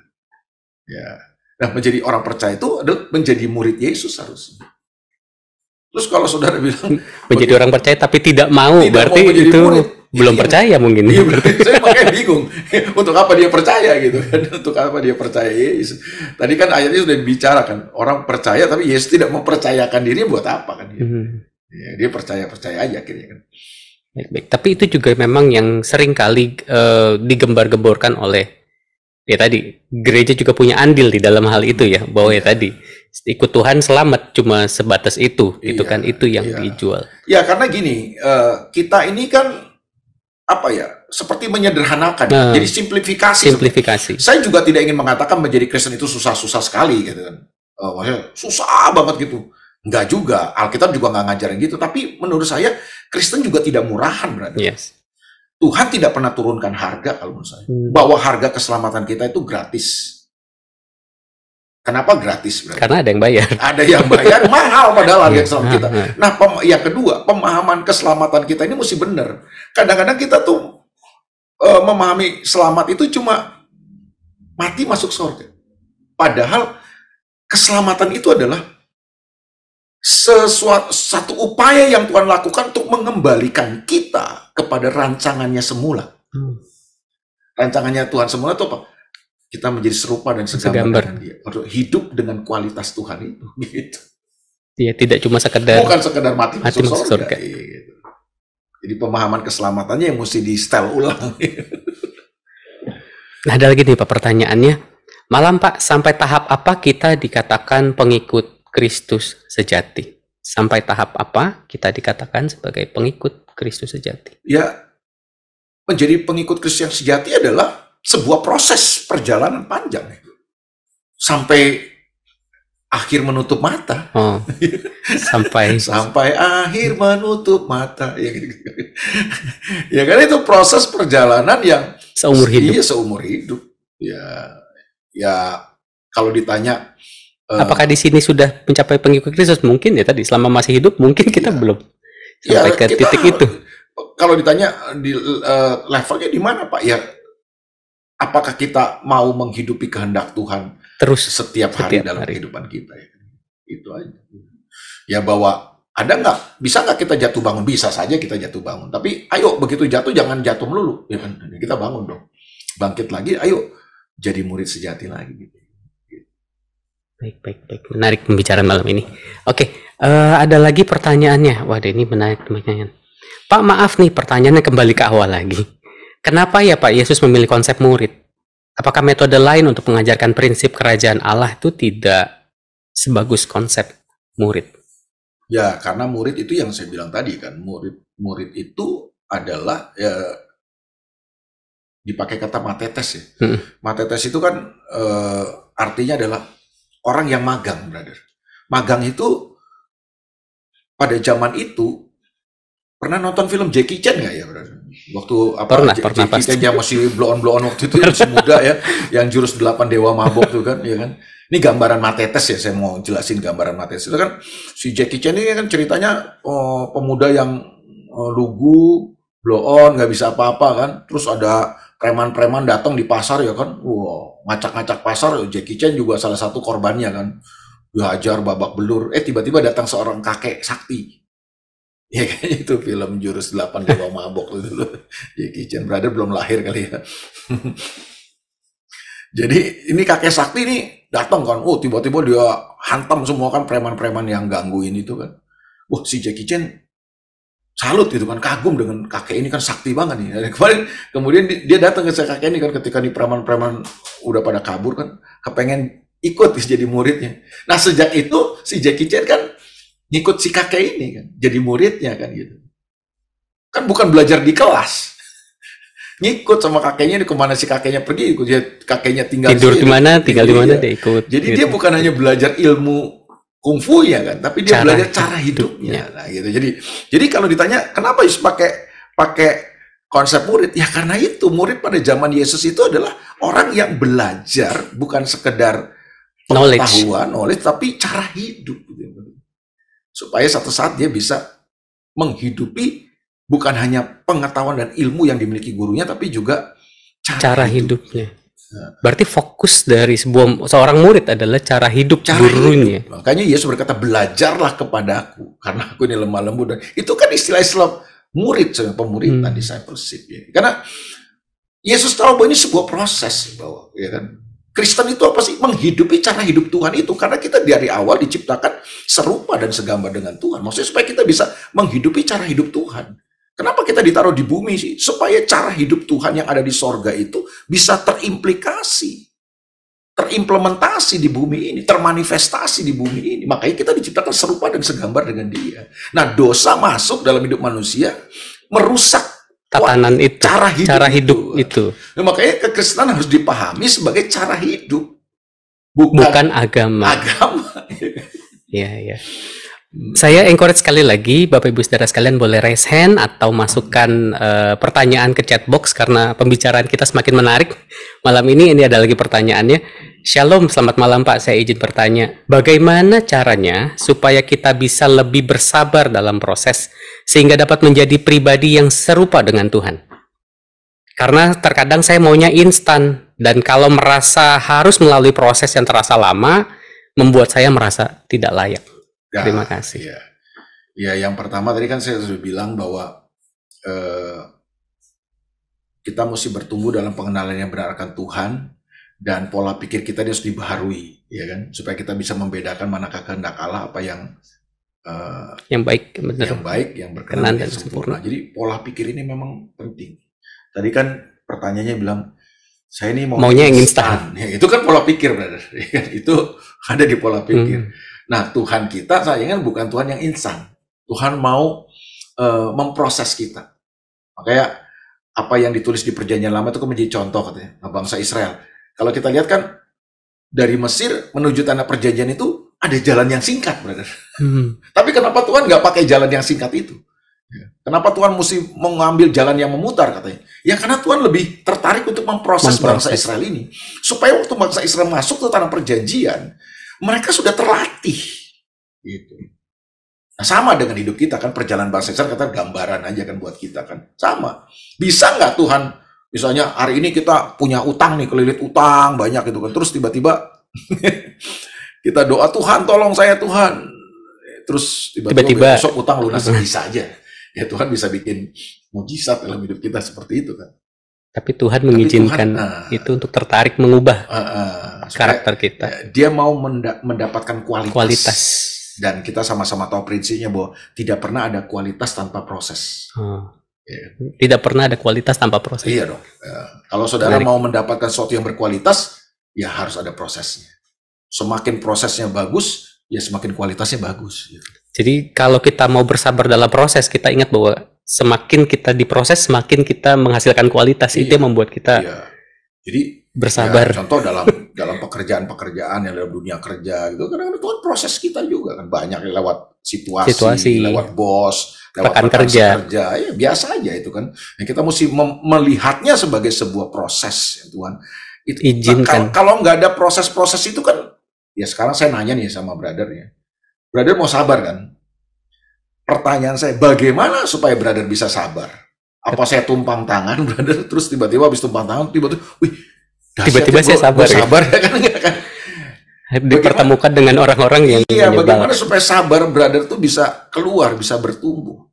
Ya. Nah, menjadi orang percaya itu adalah menjadi murid Yesus harusnya. Terus kalau saudara bilang menjadi orang percaya tapi tidak mau berarti mau itu murid, belum percaya mungkin. Iya, saya makanya bingung. Untuk apa dia percaya gitu kan? Untuk apa dia percaya Yesus? Tadi kan ayatnya sudah dibicarakan, orang percaya tapi Yesus tidak mempercayakan diri buat apa kan? Ya, dia percaya aja akhirnya kan. Baik. Tapi itu juga memang yang sering kali digembar-gemborkan oleh ya tadi, gereja juga punya andil di dalam hal itu ya, bahwa ya tadi ikut Tuhan selamat cuma sebatas itu, itu kan itu yang dijual. Ya karena gini, kita ini kan apa ya, seperti menyederhanakan, jadi simplifikasi. Saya juga tidak ingin mengatakan menjadi Kristen itu susah-susah sekali gitu kan, maksudnya susah banget gitu, enggak juga, Alkitab juga nggak ngajarin gitu, tapi menurut saya Kristen juga tidak murahan berarti. Yes. Tuhan tidak pernah turunkan harga kalau menurut saya. Bahwa harga keselamatan kita itu gratis. Kenapa gratis? Berarti? Karena ada yang bayar. Ada yang bayar, mahal padahal harga keselamatan kita. Nah, yang kedua, pemahaman keselamatan kita ini mesti benar. Kadang-kadang kita tuh memahami selamat itu cuma mati masuk surga. Padahal keselamatan itu adalah satu upaya yang Tuhan lakukan untuk mengembalikan kita kepada rancangannya semula. Rancangannya Tuhan semula itu apa? Kita menjadi serupa dan segambar dengan Dia. Hidup dengan kualitas Tuhan itu. Gitu. Ya, tidak cuma sekedar bukan sekedar mati masuk surga. Gitu. Jadi pemahaman keselamatannya yang mesti di-setel ulang. Nah, ada lagi nih Pak pertanyaannya. Malam Pak, sampai tahap apa kita dikatakan pengikut Kristus sejati? Sampai tahap apa kita dikatakan sebagai pengikut Kristus sejati? Ya, menjadi pengikut Kristus yang sejati adalah sebuah proses perjalanan panjang. Sampai akhir menutup mata. Sampai akhir menutup mata. Ya, gitu. Ya kan itu proses perjalanan yang seumur hidup. Iya, seumur hidup. Ya kalau ditanya apakah di sini sudah mencapai pengikut Kristus? Mungkin ya tadi selama masih hidup mungkin kita belum sampai ke titik itu. Kalau ditanya di levelnya di mana Pak? Ya apakah kita mau menghidupi kehendak Tuhan terus setiap hari dalam kehidupan kita? Ya? Itu aja. Ya bahwa bisa nggak kita jatuh bangun? Bisa saja kita jatuh bangun. Tapi ayo begitu jatuh jangan jatuh melulu, ya kan? Kita bangun dong, bangkit lagi, ayo jadi murid sejati lagi. Gitu. Baik. Menarik pembicaraan malam ini. Oke, ada lagi pertanyaannya. Waduh, ini menarik pertanyaan. Pak, maaf nih, pertanyaannya kembali ke awal lagi. Kenapa ya Pak Yesus memilih konsep murid? Apakah metode lain untuk mengajarkan prinsip kerajaan Allah itu tidak sebagus konsep murid? Ya, karena murid itu yang saya bilang tadi kan, murid itu adalah dipakai kata matetes ya. Matetes itu kan artinya adalah orang yang magang, brother. Magang itu pada zaman itu pernah nonton film Jackie Chan nggak ya, brother? Waktu pernah Jackie Chan yang masih blow on waktu itu, masih muda ya, yang jurus 8 dewa mabok tuh kan, ya kan? Ini gambaran matetes ya, saya mau jelasin gambaran matetes itu kan. Si Jackie Chan ini kan ceritanya pemuda yang lugu, blow on, nggak bisa apa-apa kan. Terus ada preman-preman datang di pasar ya kan, ngacak-ngacak pasar. Jackie Chan juga salah satu korbannya kan, dihajar babak belur. Tiba-tiba datang seorang kakek sakti. Ya kayaknya itu film jurus 8 dewa mabok itu dulu. Jackie Chan, brother belum lahir kali ya. Jadi ini kakek sakti ini datang kan, tiba-tiba dia hantam semua kan preman-preman yang gangguin itu kan. Si Jackie Chan salut gitu kan, kagum dengan kakek ini kan sakti banget nih. Dan kemudian dia datang ke kakek ini kan ketika nih preman-preman udah pada kabur kan, kepengen ikut jadi muridnya. Nah sejak itu si Jackie Chan kan ngikut si kakek ini kan, jadi muridnya kan gitu. Kan bukan belajar di kelas, ngikut sama kakeknya, kemana si kakeknya pergi, ikut dia, kakeknya tidur di mana, tinggal di mana dia ikut. Jadi gitu. Dia bukan hanya belajar ilmu kungfu ya kan, tapi dia belajar cara hidupnya. Nah, gitu. Jadi kalau ditanya kenapa Yesus pakai konsep murid, ya karena itu murid pada zaman Yesus itu adalah orang yang belajar bukan sekedar pengetahuan, knowledge, tapi cara hidup. Supaya satu saat dia bisa menghidupi bukan hanya pengetahuan dan ilmu yang dimiliki gurunya, tapi juga cara hidupnya. Berarti fokus dari seorang murid adalah cara hidup gurunya. Makanya Yesus berkata, belajarlah kepadaku, karena aku ini lemah lembut. Itu kan istilah-istilah murid, pemuridan, discipleship. Ya. Karena Yesus tahu bahwa ini sebuah proses, bahwa ya kan, Kristen itu apa sih? Menghidupi cara hidup Tuhan itu. Karena kita dari awal diciptakan serupa dan segambar dengan Tuhan. Maksudnya supaya kita bisa menghidupi cara hidup Tuhan. Kenapa kita ditaruh di bumi sih? Supaya cara hidup Tuhan yang ada di sorga itu bisa terimplikasi, terimplementasi di bumi ini, termanifestasi di bumi ini. Makanya kita diciptakan serupa dan segambar dengan Dia. Nah, dosa masuk dalam hidup manusia, merusak tatanan itu, cara hidup itu. Nah, makanya kekristenan harus dipahami sebagai cara hidup, bukan agama. Ya. Saya encourage sekali lagi, Bapak Ibu Saudara sekalian boleh raise hand atau masukkan pertanyaan ke chat box karena pembicaraan kita semakin menarik malam ini. Ini ada lagi pertanyaannya. Shalom, selamat malam Pak. Saya izin bertanya, bagaimana caranya supaya kita bisa lebih bersabar dalam proses sehingga dapat menjadi pribadi yang serupa dengan Tuhan? Karena terkadang saya maunya instan, dan kalau merasa harus melalui proses yang terasa lama, membuat saya merasa tidak layak. Terima kasih. Ya, yang pertama tadi kan saya sudah bilang bahwa kita mesti bertumbuh dalam pengenalan yang benar akan Tuhan, dan pola pikir kita harus dibaharui, ya kan, supaya kita bisa membedakan manakah kehendak Allah, apa yang baik, benar, yang berkenan dan sempurna. Jadi pola pikir ini memang penting. Tadi kan pertanyaannya bilang, saya ini maunya yang instan. Ya, itu kan pola pikir, brother. Itu ada di pola pikir. Nah, Tuhan kita sayangnya bukan Tuhan yang instan. Tuhan mau memproses kita. Makanya apa yang ditulis di Perjanjian Lama itu kan menjadi contoh katanya, bangsa Israel. Kalau kita lihat kan dari Mesir menuju tanah perjanjian itu ada jalan yang singkat, brother. Tapi kenapa Tuhan nggak pakai jalan yang singkat itu? Kenapa Tuhan mesti mengambil jalan yang memutar katanya? Ya karena Tuhan lebih tertarik untuk memproses bangsa Israel ini. Supaya waktu bangsa Israel masuk ke tanah perjanjian, mereka sudah terlatih. Gitu. Nah, sama dengan hidup kita kan, perjalanan bangsa Israel kata gambaran aja kan buat kita kan. Sama. Bisa nggak Tuhan, misalnya hari ini kita punya utang nih, kelilit utang banyak gitu kan. Terus tiba-tiba kita doa, Tuhan tolong saya Tuhan. terus Tiba-tiba besok utang lunas bisa aja. Ya Tuhan bisa bikin mujizat dalam hidup kita seperti itu kan. Tapi Tuhan mengizinkan itu untuk tertarik mengubah karakter kita. Dia mau mendapatkan kualitas. Dan kita sama-sama tahu prinsipnya bahwa tidak pernah ada kualitas tanpa proses. Tidak pernah ada kualitas tanpa proses. Iya dong. Kalau saudara mau mendapatkan sesuatu yang berkualitas, ya harus ada prosesnya. Semakin prosesnya bagus, ya semakin kualitasnya bagus. Gitu. Jadi kalau kita mau bersabar dalam proses, kita ingat bahwa semakin kita diproses, semakin kita menghasilkan kualitas. Itu yang membuat kita jadi bersabar. Ya, contoh dalam pekerjaan-pekerjaan yang dalam dunia kerja gitu, kadang-kadang Tuhan proses kita juga kan, banyak lewat situasi, lewat bos, lewat rekan kerja. Ya biasa aja itu kan. Nah, kita mesti melihatnya sebagai sebuah proses ya Tuhan. Itu, izinkan. Kalau nggak ada proses-proses itu kan, ya sekarang saya nanya nih sama brother ya. Brother mau sabar kan? Pertanyaan saya, bagaimana supaya brother bisa sabar? Apa saya tumpang tangan, brother, terus tiba-tiba habis tumpang tangan, tiba-tiba saya sabar ya kan? Dipertemukan dengan orang-orang yang bagaimana supaya sabar brother tuh bisa keluar, bisa bertumbuh.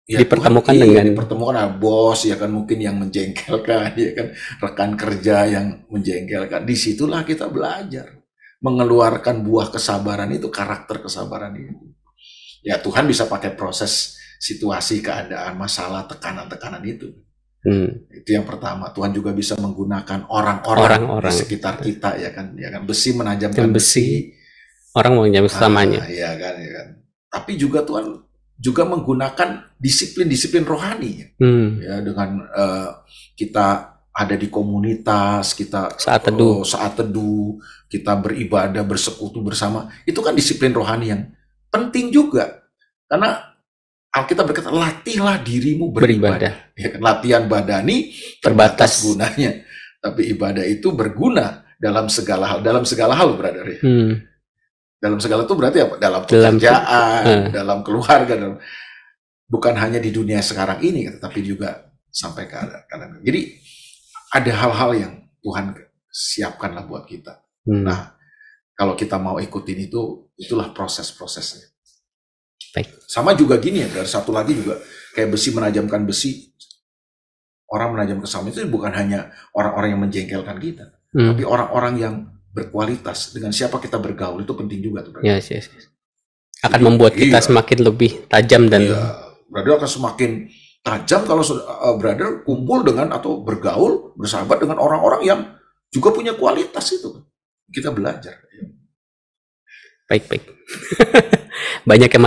Ya, dipertemukan dipertemukan bos ya kan, mungkin yang menjengkelkan ya kan, rekan kerja yang menjengkelkan. Disitulah kita belajar mengeluarkan buah kesabaran itu, karakter kesabaran itu. Ya Tuhan bisa pakai proses situasi, keadaan, masalah, tekanan-tekanan itu. Itu yang pertama. Tuhan juga bisa menggunakan orang-orang di sekitar kita ya kan. Besi menajamkan besi. Orang menajam sesamanya. Ya kan. Tapi juga Tuhan juga menggunakan disiplin-disiplin rohani. Ya, dengan kita ada di komunitas, kita saat teduh, kita beribadah, bersekutu bersama. Itu kan disiplin rohani yang penting juga. Karena Alkitab berkata, latihlah dirimu beribadah. Ya kan? Latihan badani terbatas gunanya, tapi ibadah itu berguna dalam segala hal. Dalam segala hal, brother. Ya. Dalam segala itu berarti apa? Dalam pekerjaan, dalam keluarga, bukan hanya di dunia sekarang ini, tapi juga sampai ke kadang. Jadi ada hal-hal yang Tuhan siapkanlah buat kita. Nah, kalau kita mau ikutin itu, itulah proses-prosesnya. Baik. Sama juga gini ya, dari satu lagi juga kayak besi menajamkan besi. Orang menajam kesamaan itu bukan hanya orang-orang yang menjengkelkan kita, tapi orang-orang yang berkualitas. Dengan siapa kita bergaul itu penting juga tuh. Yes. Akan membuat kita semakin lebih tajam dan brother akan semakin tajam kalau brother kumpul dengan atau bergaul, bersahabat dengan orang-orang yang juga punya kualitas itu. Kita belajar. Baik. Banyak yang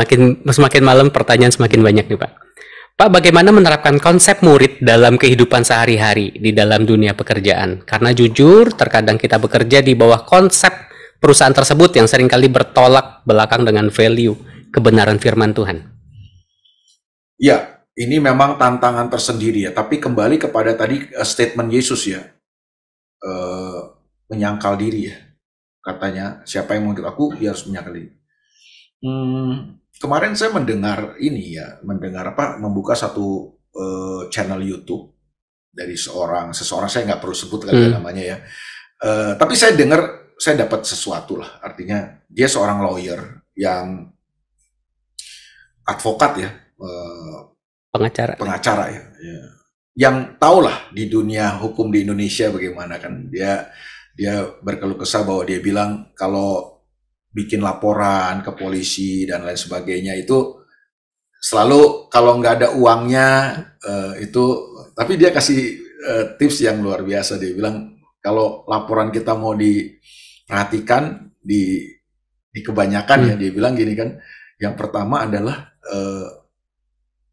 semakin malam pertanyaan semakin banyak nih Pak. Pak, bagaimana menerapkan konsep murid dalam kehidupan sehari-hari di dalam dunia pekerjaan? Karena jujur, terkadang kita bekerja di bawah konsep perusahaan tersebut yang seringkali bertolak belakang dengan value kebenaran firman Tuhan. Ya, ini memang tantangan tersendiri ya. Tapi kembali kepada tadi statement Yesus ya, menyangkal diri ya. Katanya, siapa yang mengikut aku, dia harus menyangkal diri. Kemarin saya mendengar membuka satu channel YouTube dari seseorang saya nggak perlu sebut kali namanya ya. Tapi saya dapat sesuatu lah. Artinya dia seorang lawyer yang advokat ya, pengacara ya. Yang tahulah di dunia hukum di Indonesia bagaimana kan. Dia berkeluh kesah bahwa dia bilang kalau bikin laporan ke polisi dan lain sebagainya itu selalu kalau nggak ada uangnya tapi dia kasih tips yang luar biasa. Dia bilang kalau laporan kita mau diperhatikan di kebanyakan ya, dia bilang gini kan, yang pertama adalah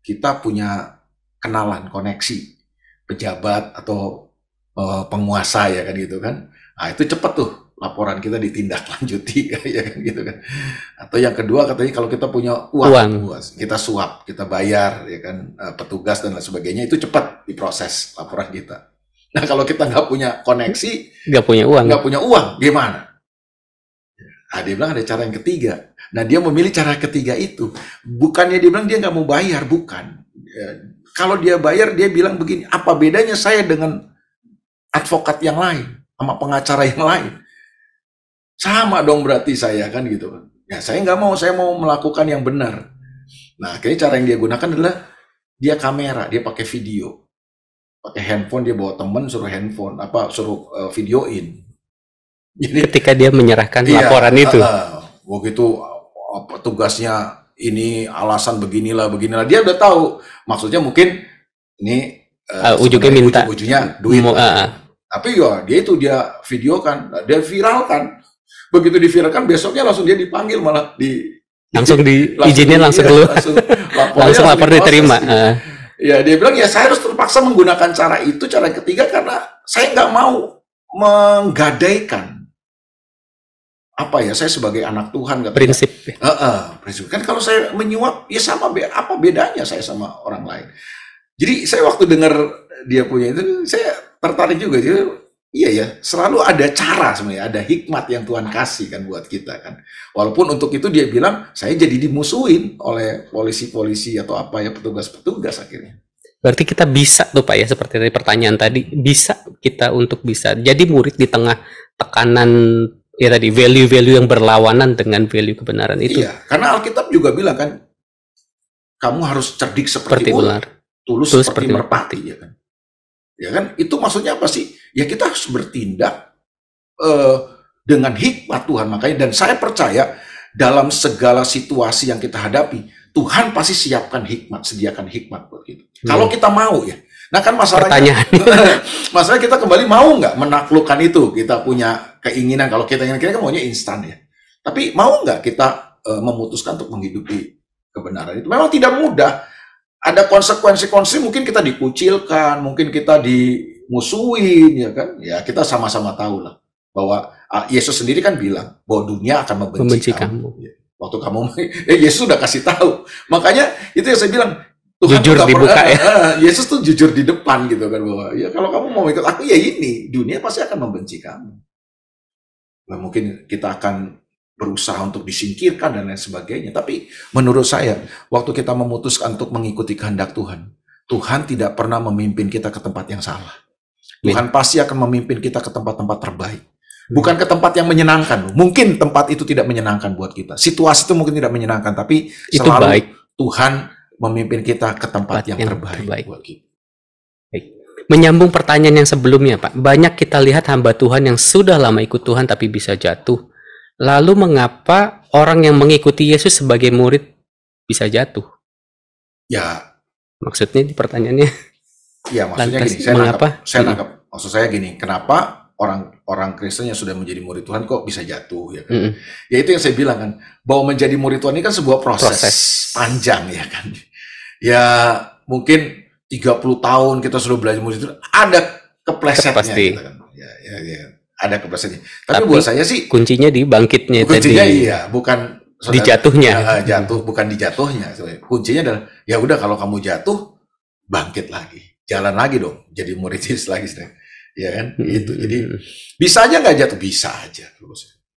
kita punya kenalan, koneksi pejabat atau penguasa ya kan gitu kan. Nah, itu cepat tuh laporan kita ditindaklanjuti ya kan gitu kan. Atau yang kedua katanya kalau kita punya uang. Kita suap, kita bayar ya kan, petugas dan lain sebagainya, itu cepat diproses laporan kita. Nah, kalau kita nggak punya koneksi, nggak punya uang, gimana? Nah, dia bilang ada cara yang ketiga. Nah, dia memilih cara ketiga itu. Bukannya dia bilang dia nggak mau bayar, bukan. Kalau dia bayar, dia bilang begini, apa bedanya saya dengan advokat yang lain, sama pengacara yang lain? Sama dong berarti saya kan gitu kan. Ya, saya nggak mau, saya mau melakukan yang benar. Nah, akhirnya cara yang dia gunakan adalah dia kamera, dia pakai video, pakai handphone, dia bawa temen suruh handphone, suruh videoin. Jadi Ketika dia menyerahkan iya, laporan itu. begitu tugasnya ini alasan beginilah beginilah, dia udah tahu maksudnya mungkin ini Ujungnya sebenarnya minta ujung-ujungnya duit mau, lah. Tapi ya dia viralkan, dia viralkan. Begitu diviralkan besoknya langsung dia dipanggil malah langsung izinnya langsung iya, keluar, langsung lapor diproses, diterima. gitu. Ya dia bilang ya saya harus terpaksa menggunakan cara itu, cara ketiga, karena saya nggak mau menggadaikan apa ya, saya sebagai anak Tuhan katanya. Prinsip. Prinsip kan kalau saya menyuap ya sama, apa bedanya saya sama orang lain. Jadi saya waktu dengar dia punya itu saya tertarik juga. Jadi iya ya, selalu ada cara sebenarnya, ada hikmat yang Tuhan kasih kan buat kita kan. Walaupun untuk itu dia bilang saya jadi dimusuhin oleh polisi-polisi atau apa ya, petugas-petugas akhirnya. Berarti kita bisa tuh Pak ya, seperti dari pertanyaan tadi, bisa kita untuk bisa jadi murid di tengah tekanan ya tadi, value-value yang berlawanan dengan value kebenaran itu. Iya, karena Alkitab juga bilang kan, kamu harus cerdik seperti ular, tulus seperti merpati, ya kan? Ya kan? Itu maksudnya apa sih? Ya kita harus bertindak dengan hikmat Tuhan. Makanya, dan saya percaya dalam segala situasi yang kita hadapi, Tuhan pasti siapkan hikmat, sediakan hikmat buat kita. Kalau kita mau ya. Nah kan masalahnya, masalah kita kembali mau nggak menaklukkan itu? Kita punya keinginan, kalau kita ingin, kita maunya instan ya. Tapi mau nggak kita memutuskan untuk menghidupi kebenaran itu? Memang tidak mudah. Ada konsekuensi-konsekuensi, mungkin kita dikucilkan, mungkin kita dimusuhin, ya kan? Ya kita sama-sama tahu lah bahwa Yesus sendiri kan bilang bahwa dunia akan membenci kamu. Waktu kamu, Yesus sudah kasih tahu. Makanya itu yang saya bilang, Tuhan jujur dibuka ya. Yesus tuh jujur di depan gitu kan, bahwa ya kalau kamu mau ikut aku ya ini, dunia pasti akan membenci kamu. Nah, mungkin kita akan berusaha untuk disingkirkan dan lain sebagainya. Tapi menurut saya, waktu kita memutuskan untuk mengikuti kehendak Tuhan, Tuhan tidak pernah memimpin kita ke tempat yang salah. Tuhan pasti akan memimpin kita ke tempat-tempat terbaik. Bukan ke tempat yang menyenangkan. Mungkin tempat itu tidak menyenangkan buat kita. Situasi itu mungkin tidak menyenangkan, tapi itu selalu baik. Tuhan memimpin kita ke tempat yang terbaik buat kita. Menyambung pertanyaan yang sebelumnya, Pak. Banyak kita lihat hamba Tuhan yang sudah lama ikut Tuhan tapi bisa jatuh. Lalu mengapa orang yang mengikuti Yesus sebagai murid bisa jatuh? Ya. Maksudnya di pertanyaannya. Ya, maksudnya lantas, gini, saya nangkap. Maksud saya gini, kenapa orang Kristen yang sudah menjadi murid Tuhan kok bisa jatuh ya kan? Ya itu yang saya bilang kan, bahwa menjadi murid Tuhan ini kan sebuah proses panjang ya kan. Ya mungkin 30 tahun kita sudah belajar murid Tuhan, ada keplesetnya gitu kan. Ya, ada keplesetnya. Tapi buat saya sih kuncinya di bangkitnya kuncinya tadi. Iya, bukan di jatuhnya. Bukan di jatuhnya. Kuncinya adalah ya udah, kalau kamu jatuh, bangkit lagi. Jalan lagi dong, jadi murid Yesus lagi. Ya kan, itu. Jadi bisa aja nggak jatuh, bisa aja.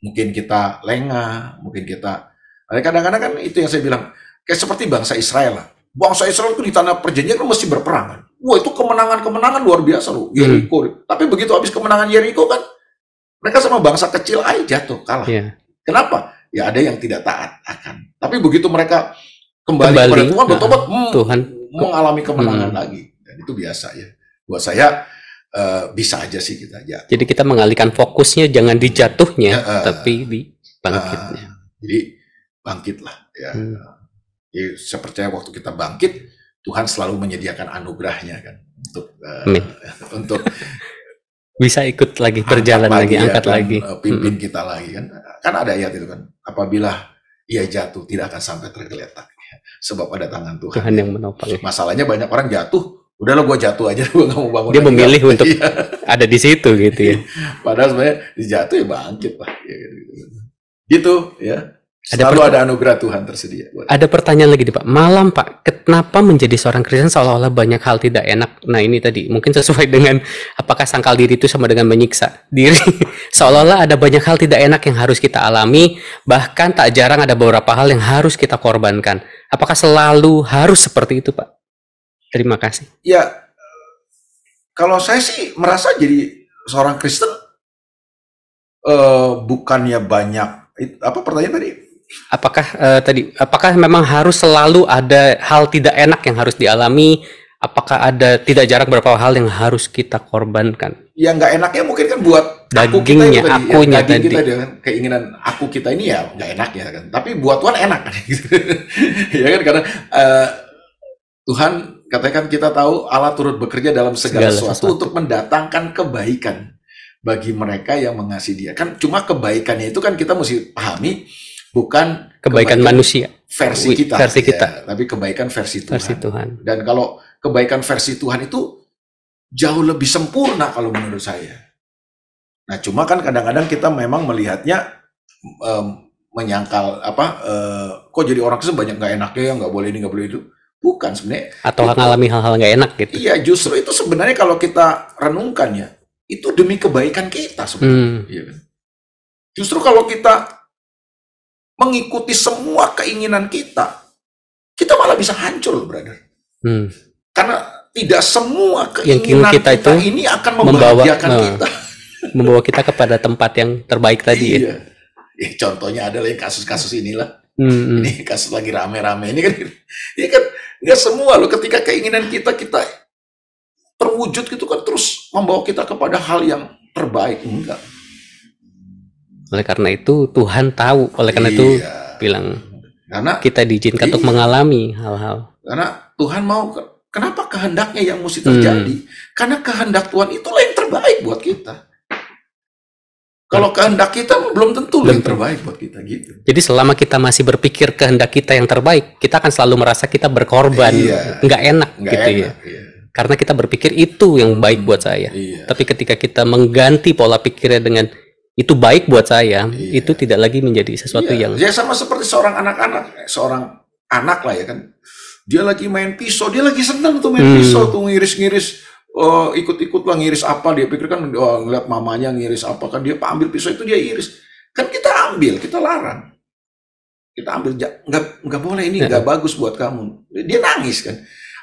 Mungkin kita lengah, mungkin kita, kadang-kadang kan itu yang saya bilang, kayak seperti bangsa Israel lah. Bangsa Israel itu di tanah perjanjian kan mesti berperang kan. Wah, itu kemenangan luar biasa loh, Yeriko. Tapi begitu habis kemenangan Yeriko kan, mereka sama bangsa kecil aja jatuh, kalah. Kenapa? Ya ada yang tidak taat akan. Tapi begitu mereka kembali kepada Tuhan, bertobat, Tuhan mengalami kemenangan lagi. Dan itu biasa ya. Buat saya bisa aja sih kita jatuh. Jadi kita mengalihkan fokusnya jangan di jatuhnya, tapi di bangkitnya. Jadi bangkitlah ya. Jadi saya percaya waktu kita bangkit, Tuhan selalu menyediakan anugerahnya kan untuk bisa ikut lagi, berjalan lagi, angkat lagi, pimpin kita lagi kan. Kan ada ayat itu kan, apabila ia jatuh tidak akan sampai tergeletak, sebab ada tangan Tuhan yang menopang. Masalahnya banyak orang jatuh, udah lo gue jatuh aja, gue nggak mau bangun. Dia memilih untuk ada di situ gitu ya. Padahal sebenarnya jatuh ya bangkit lah, gitu ya. Selalu ada anugerah Tuhan tersedia. Ada pertanyaan lagi nih Pak. Malam Pak, kenapa menjadi seorang Kristen seolah-olah banyak hal tidak enak? Nah ini tadi mungkin sesuai dengan apakah sangkal diri itu sama dengan menyiksa diri. Seolah-olah ada banyak hal tidak enak yang harus kita alami. Bahkan tak jarang ada beberapa hal yang harus kita korbankan. Apakah selalu harus seperti itu Pak? Terima kasih. Ya, kalau saya sih merasa jadi seorang Kristen bukannya banyak, apa pertanyaan tadi? apakah memang harus selalu ada hal tidak enak yang harus dialami? Apakah ada tidak jarang beberapa hal yang harus kita korbankan? Ya nggak enaknya mungkin kan buat Dagingnya, akunya daging tadi. kita kan, keinginan aku kita ini ya nggak enak ya kan. Tapi buat Tuhan enak kan. Ya kan karena Tuhan katakan kita tahu Allah turut bekerja dalam segala sesuatu untuk mendatangkan kebaikan bagi mereka yang mengasihi Dia. Kan cuma kebaikannya itu kan kita mesti pahami bukan kebaikan manusia versi kita, kita. Ya, tapi kebaikan versi Tuhan. Versi Tuhan. Dan kalau kebaikan versi Tuhan itu jauh lebih sempurna kalau menurut saya. Nah, cuma kan kadang-kadang kita memang melihatnya menyangkal kok jadi orang Kristen banyak nggak enaknya ya, nggak boleh ini, nggak boleh itu. Bukan sebenarnya. Atau mengalami hal-hal nggak enak gitu. Iya, justru itu sebenarnya kalau kita renungkan ya, itu demi kebaikan kita sebenarnya. Iya kan? Justru kalau kita mengikuti semua keinginan kita malah bisa hancur, brother. Karena tidak semua keinginan kita itu ini akan membahagiakan kita. Membawa kita kepada tempat yang terbaik tadi. Iya. Ya, contohnya adalah yang kasus-kasus inilah. Ini kasus lagi rame-rame. Ini kan nggak semua loh. Ketika keinginan kita terwujud gitu kan terus membawa kita kepada hal yang terbaik. Enggak. Oleh karena itu Tuhan tahu, oleh karena itu bilang karena kita diizinkan untuk mengalami hal-hal. Karena Tuhan mau, kenapa kehendaknya yang mesti terjadi? Karena kehendak Tuhan itulah yang terbaik buat kita. Kalau kehendak kita belum tentu yang terbaik buat kita gitu. Jadi selama kita masih berpikir kehendak kita yang terbaik, kita akan selalu merasa kita berkorban, nggak enak gitu ya. Karena kita berpikir itu yang baik buat saya. Tapi ketika kita mengganti pola pikirnya dengan itu baik buat saya, itu tidak lagi menjadi sesuatu yang... Ya sama seperti seorang anak lah ya kan. Dia lagi main pisau, dia lagi senang tuh main pisau tuh ngiris-ngiris, ikut-ikut lah ngiris apa, dia pikir kan ngeliat mamanya ngiris apa kan, dia ambil pisau itu dia iris. Kan kita ambil, kita larang. Kita ambil, nggak boleh ini, nggak bagus buat kamu. Dia nangis kan.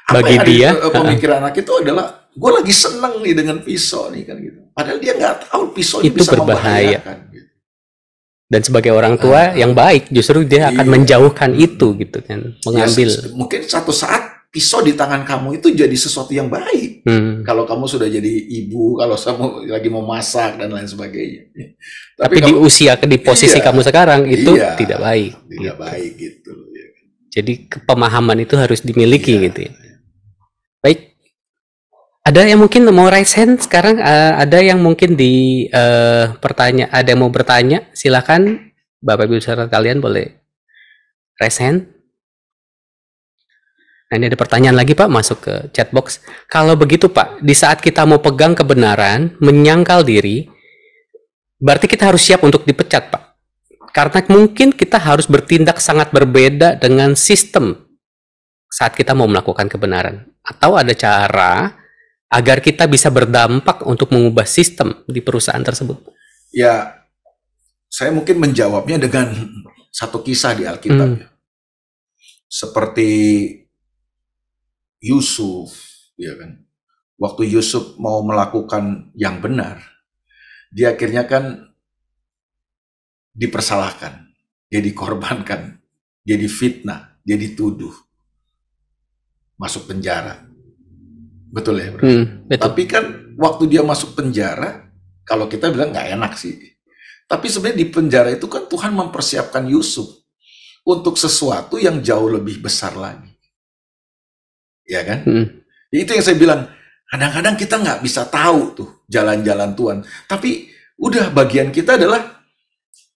Apa bagi dia pemikiran anak itu adalah gue lagi seneng nih dengan pisau nih kan gitu. Padahal dia nggak tahu pisau itu bisa berbahaya. Gitu. Dan sebagai orang tua yang baik justru dia akan menjauhkan itu gitu kan, mengambil. Ya, mungkin satu saat pisau di tangan kamu itu jadi sesuatu yang baik. Kalau kamu sudah jadi ibu, kalau kamu lagi mau masak dan lain sebagainya. Tapi di usia di posisi kamu sekarang itu tidak baik. Tidak baik gitu. Jadi pemahaman itu harus dimiliki gitu ya. Baik, ada yang mungkin mau raise hand sekarang, ada yang mungkin ada yang mau bertanya, silakan Bapak Ibu saudara kalian boleh raise hand. Nah ini ada pertanyaan lagi Pak, masuk ke chat box. Kalau begitu Pak, di saat kita mau pegang kebenaran, menyangkal diri, berarti kita harus siap untuk dipecat Pak. Karena mungkin kita harus bertindak sangat berbeda dengan sistem saat kita mau melakukan kebenaran. Atau ada cara agar kita bisa berdampak untuk mengubah sistem di perusahaan tersebut? Ya, saya mungkin menjawabnya dengan satu kisah di Alkitab. Seperti Yusuf, ya kan. Waktu Yusuf mau melakukan yang benar, dia akhirnya kan dipersalahkan, dia dikorbankan, dia difitnah, dia dituduh, masuk penjara. Betul ya, bro? Betul. Tapi kan waktu dia masuk penjara, kalau kita bilang nggak enak sih. Tapi sebenarnya di penjara itu kan Tuhan mempersiapkan Yusuf untuk sesuatu yang jauh lebih besar lagi. Ya kan? Itu yang saya bilang, kadang-kadang kita nggak bisa tahu tuh jalan-jalan Tuhan. Tapi udah bagian kita adalah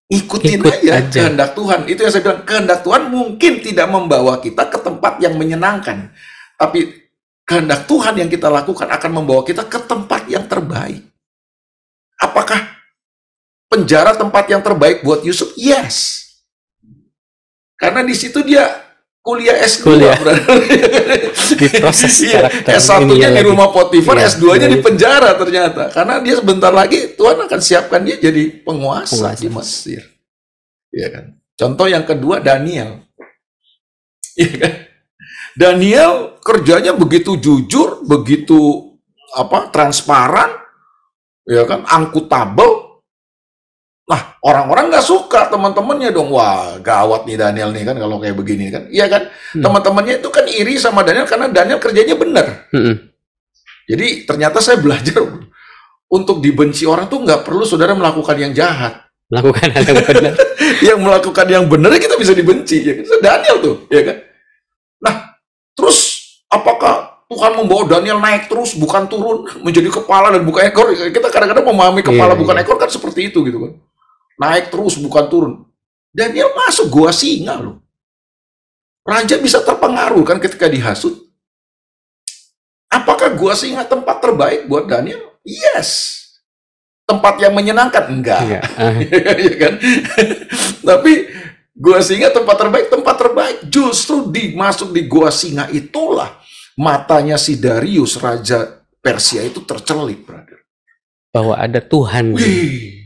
ikutin aja kehendak Tuhan. Itu yang saya bilang, kehendak Tuhan mungkin tidak membawa kita ke tempat yang menyenangkan. Tapi kehendak Tuhan yang kita lakukan akan membawa kita ke tempat yang terbaik. Apakah penjara tempat yang terbaik buat Yusuf? Yes. Karena di situ dia kuliah S2. Diproses karakter. S1-nya di rumah Potifar, S2-nya di penjara ternyata. Karena dia sebentar lagi Tuhan akan siapkan dia jadi penguasa di Mesir. Iya kan? Contoh yang kedua, Daniel. Iya kan? Daniel kerjanya begitu jujur, begitu transparan, ya kan, akuntabel. Nah, orang-orang nggak suka teman-temannya dong. Wah, gawat nih Daniel nih kan kalau kayak begini kan. Iya kan? Teman-temannya itu kan iri sama Daniel karena Daniel kerjanya benar. Jadi ternyata saya belajar untuk dibenci orang tuh nggak perlu saudara melakukan yang jahat. Melakukan hal yang benar. Yang melakukan yang benar kita bisa dibenci. Ya kan? Daniel tuh, ya kan? Nah, terus apakah Tuhan membawa Daniel naik terus, bukan turun, menjadi kepala dan bukan ekor? Kita kadang-kadang memahami kepala bukan ekor kan seperti itu gitu kan. Naik terus, bukan turun. Daniel masuk gua singa loh. Raja bisa terpengaruh kan ketika dihasut. Apakah gua singa tempat terbaik buat Daniel? Yes. Tempat yang menyenangkan? Enggak. Ya kan? Tapi gua singa tempat terbaik. Justru masuk di gua singa itulah matanya si Darius, Raja Persia itu tercelik, brother. Bahwa ada Tuhan. Wih.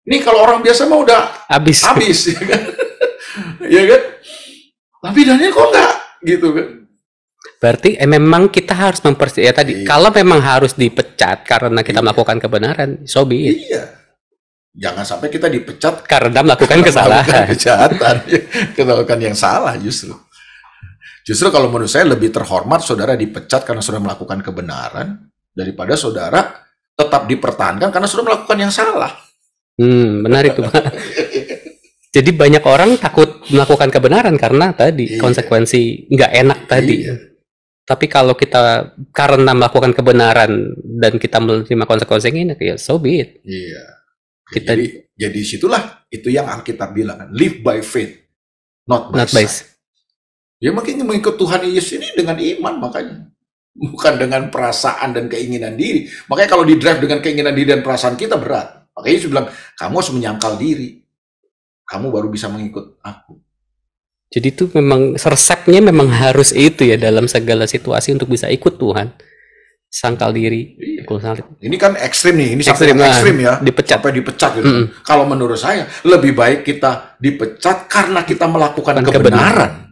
Ini kalau orang biasa mah udah habis ya kan? Ya kan? Tapi Daniel kok enggak gitu kan? Berarti memang kita harus tadi kalau memang harus dipecat karena kita melakukan kebenaran, so be it. Iya. Jangan sampai kita dipecat karena melakukan kesalahan, kejahatan, melakukan yang salah justru. Justru kalau menurut saya lebih terhormat saudara dipecat karena sudah melakukan kebenaran daripada saudara tetap dipertahankan karena sudah melakukan yang salah. Benar itu, Pak. Jadi banyak orang takut melakukan kebenaran karena tadi konsekuensi nggak enak tadi. Tapi kalau kita karena melakukan kebenaran dan kita menerima konsekuensi ini, ya so be it. Iya. Jadi situlah itu yang Alkitab bilang, live by faith, not by sight. Ya makanya mengikut Tuhan Yesus ini dengan iman makanya. Bukan dengan perasaan dan keinginan diri. Makanya kalau di-drive dengan keinginan diri dan perasaan kita berat. Makanya Yesus bilang, kamu harus menyangkal diri. Kamu baru bisa mengikut aku. Jadi itu memang resepnya memang harus itu ya dalam segala situasi untuk bisa ikut Tuhan. Sangkal diri. Ini kan ekstrim nih. Ini sampai ekstrim ya. Dipecat. Sampai dipecat gitu. Kalau menurut saya, lebih baik kita dipecat karena kita melakukan kebenaran.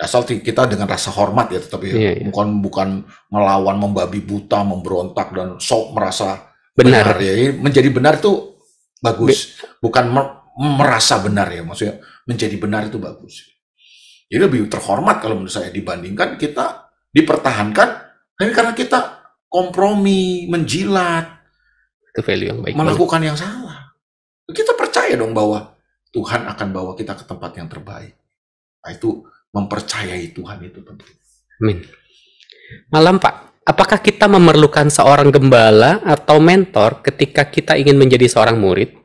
Asal kita dengan rasa hormat ya, tetapi bukan melawan, membabi buta, memberontak dan sok merasa benar ya. Menjadi benar itu bagus, bukan merasa benar ya, maksudnya menjadi benar itu bagus. Jadi lebih terhormat kalau menurut saya dibandingkan kita dipertahankan karena kita kompromi, menjilat, itu value yang baik, melakukan yang salah. Kita percaya dong bahwa Tuhan akan bawa kita ke tempat yang terbaik. Nah itu mempercayai Tuhan itu penting. Amin. Malam Pak, apakah kita memerlukan seorang gembala atau mentor ketika kita ingin menjadi seorang murid?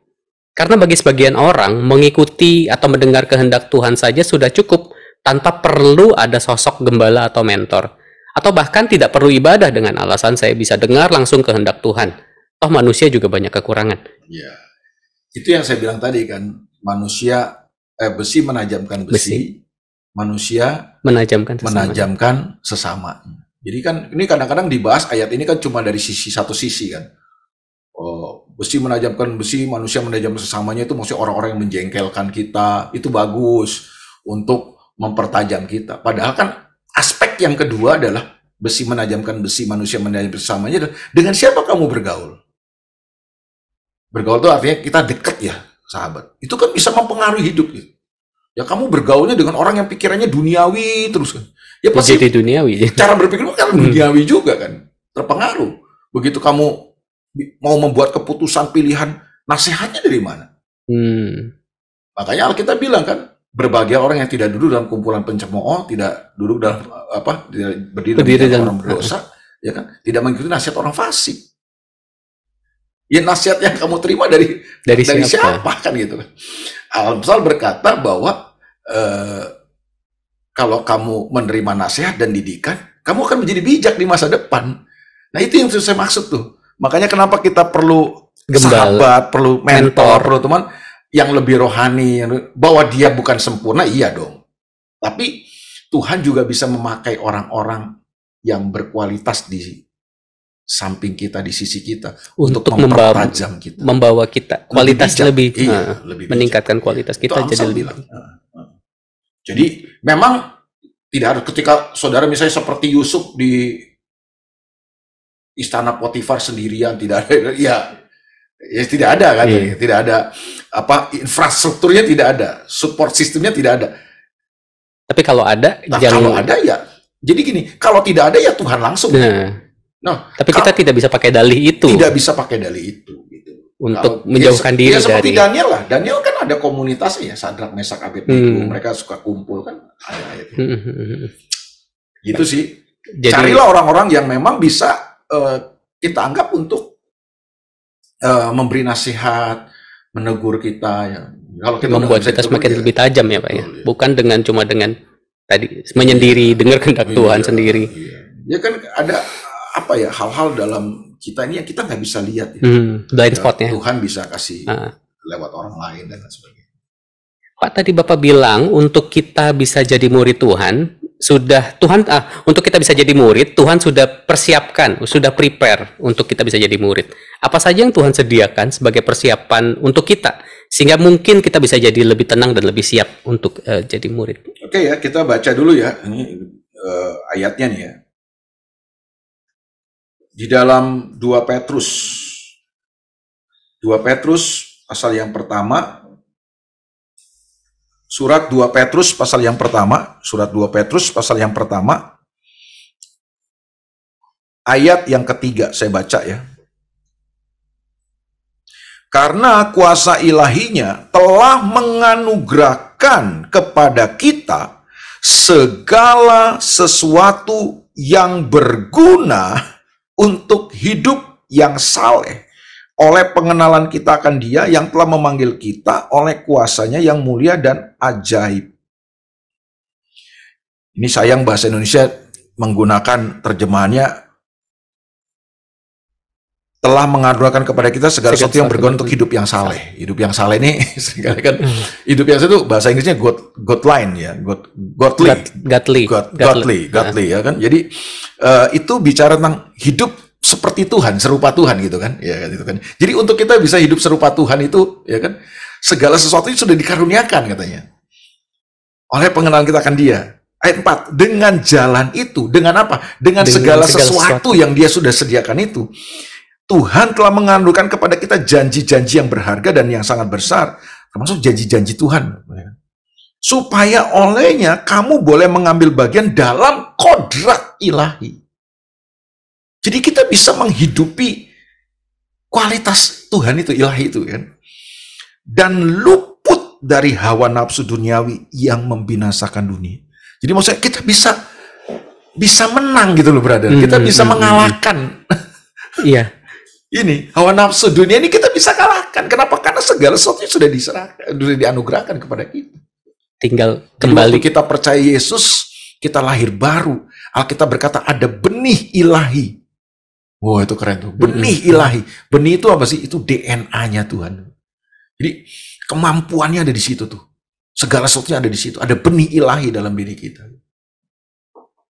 Karena bagi sebagian orang, mengikuti atau mendengar kehendak Tuhan saja sudah cukup tanpa perlu ada sosok gembala atau mentor. Atau bahkan tidak perlu ibadah dengan alasan saya bisa dengar langsung kehendak Tuhan. Toh manusia juga banyak kekurangan. Ya, itu yang saya bilang tadi kan, besi menajamkan besi. Manusia menajamkan sesama. Jadi kan ini kadang-kadang dibahas ayat ini kan cuma dari satu sisi kan. Besi menajamkan besi, manusia menajamkan sesamanya itu maksudnya orang-orang yang menjengkelkan kita, itu bagus untuk mempertajam kita. Padahal kan aspek yang kedua adalah besi menajamkan besi, manusia menajamkan sesamanya adalah dengan siapa kamu bergaul. Bergaul itu artinya kita dekat ya, sahabat. Itu kan bisa mempengaruhi hidup gitu. Ya kamu bergaulnya dengan orang yang pikirannya duniawi terus kan. Ya pasti jadi duniawi. Cara berpikirmu kan duniawi juga kan. Terpengaruh. Begitu kamu mau membuat keputusan pilihan, nasihatnya dari mana? Makanya Alkitab bilang kan, berbahagia orang yang tidak duduk dalam kumpulan pencemooh, tidak duduk dalam berdiri dalam orang berdosa, ya kan? Tidak mengikuti nasihat orang fasik. Ya nasihat yang kamu terima dari siapa kan gitu kan. Al-Amsal berkata bahwa kalau kamu menerima nasihat dan didikan, kamu akan menjadi bijak di masa depan. Nah itu yang saya maksud tuh. Makanya kenapa kita perlu sahabat, perlu mentor, perlu teman yang lebih rohani, bahwa dia bukan sempurna, iya dong. Tapi Tuhan juga bisa memakai orang-orang yang berkualitas di samping kita, di sisi kita, untuk mempertajam kita, membawa kita kualitas lebih meningkatkan kualitas kita jadi lebih. Jadi memang tidak harus ketika saudara misalnya seperti Yusuf di istana Potifar sendirian, tidak ada, ya Ya tidak ada kan, tidak ada apa infrastrukturnya, tidak ada support sistemnya, tidak ada. Tapi kalau ada, Kalau ada ya, jadi gini, kalau tidak ada ya Tuhan langsung. Tapi kita tidak bisa pakai dalih itu. Tidak bisa pakai dalih itu. Gitu. Untuk menjauhkan diri seperti dari. Daniel lah. Daniel kan ada komunitasnya ya, Sadrak, Mesak, Abednego. Mereka suka kumpul kan. Gitu sih. Jadi, carilah orang-orang yang memang bisa kita anggap untuk memberi nasihat, menegur kita ya. Kalau kita membuat kita semakin lebih tajam ya Pak ya. Bukan cuma dengan tadi menyendiri, dengar kehendak Tuhan sendiri. Ya kan ada apa ya, hal-hal dalam kita ini yang kita nggak bisa lihat ya. Blind spotnya. Tuhan bisa kasih lewat orang lain dan sebagainya. Pak, tadi Bapak bilang untuk kita bisa jadi murid Tuhan, untuk kita bisa jadi murid, Tuhan sudah persiapkan, sudah prepare untuk kita bisa jadi murid. Apa saja yang Tuhan sediakan sebagai persiapan untuk kita, sehingga mungkin kita bisa jadi lebih tenang dan lebih siap untuk jadi murid. Oke ya, kita baca dulu ya, ini ayatnya nih ya. Di dalam 2 Petrus pasal yang pertama, surat 2 Petrus pasal yang pertama, ayat yang ketiga, saya baca ya. Karena kuasa ilahinya telah menganugerahkan kepada kita segala sesuatu yang berguna untuk hidup yang saleh, oleh pengenalan kita akan Dia yang telah memanggil kita oleh kuasanya yang mulia dan ajaib. Ini sayang bahasa Indonesia menggunakan terjemahannya telah menganugerahkan kepada kita segala sesuatu yang berguna untuk hidup yang saleh. Hidup yang saleh ini seringkali kan hidup yang itu bahasa Inggrisnya godline ya, godly ya kan. Jadi itu bicara tentang hidup seperti Tuhan, serupa Tuhan gitu kan. Ya gitu kan. Jadi untuk kita bisa hidup serupa Tuhan itu ya kan, segala sesuatu itu sudah dikaruniakan katanya. Oleh pengenalan kita akan Dia. Ayat 4, dengan jalan itu, dengan apa? Dengan segala sesuatu yang Dia sudah sediakan itu. Tuhan telah mengandungkan kepada kita janji-janji yang berharga dan yang sangat besar, termasuk janji-janji Tuhan. Supaya olehnya kamu boleh mengambil bagian dalam kodrat ilahi. Jadi kita bisa menghidupi kualitas Tuhan itu, ilahi itu kan. Dan luput dari hawa nafsu duniawi yang membinasakan dunia. Jadi maksudnya kita bisa menang gitu loh, brother. Kita bisa mengalahkan. Iya. Ini hawa nafsu dunia ini kita bisa kalahkan. Kenapa? Karena segala sesuatu sudah diserahkan, sudah dianugerahkan kepada kita. Tinggal kembali. Waktu kita percaya Yesus, kita lahir baru. Alkitab berkata ada benih ilahi. Wow, itu keren tuh. Benih ilahi. Benih itu apa sih? Itu DNA-nya Tuhan. Jadi kemampuannya ada di situ tuh. Segala sesuatunya ada di situ. Ada benih ilahi dalam diri kita.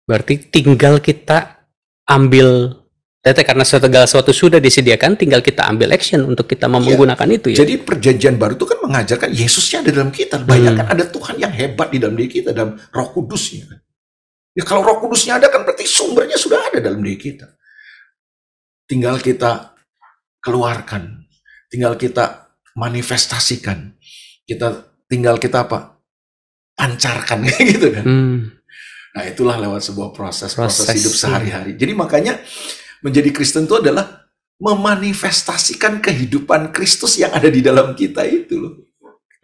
Berarti tinggal kita ambil. Karena segala sesuatu sudah disediakan, tinggal kita ambil action untuk kita menggunakan itu ya. Jadi perjanjian baru itu kan mengajarkan Yesusnya ada dalam kita. Bayangkan ada Tuhan yang hebat di dalam diri kita, dalam Roh Kudusnya. Ya kalau Roh Kudusnya ada kan berarti sumbernya sudah ada dalam diri kita. Tinggal kita keluarkan, tinggal kita manifestasikan, tinggal kita apa? Pancarkan gitu kan. Nah itulah lewat sebuah proses hidup sehari-hari. Jadi makanya menjadi Kristen itu adalah memanifestasikan kehidupan Kristus yang ada di dalam kita itu loh.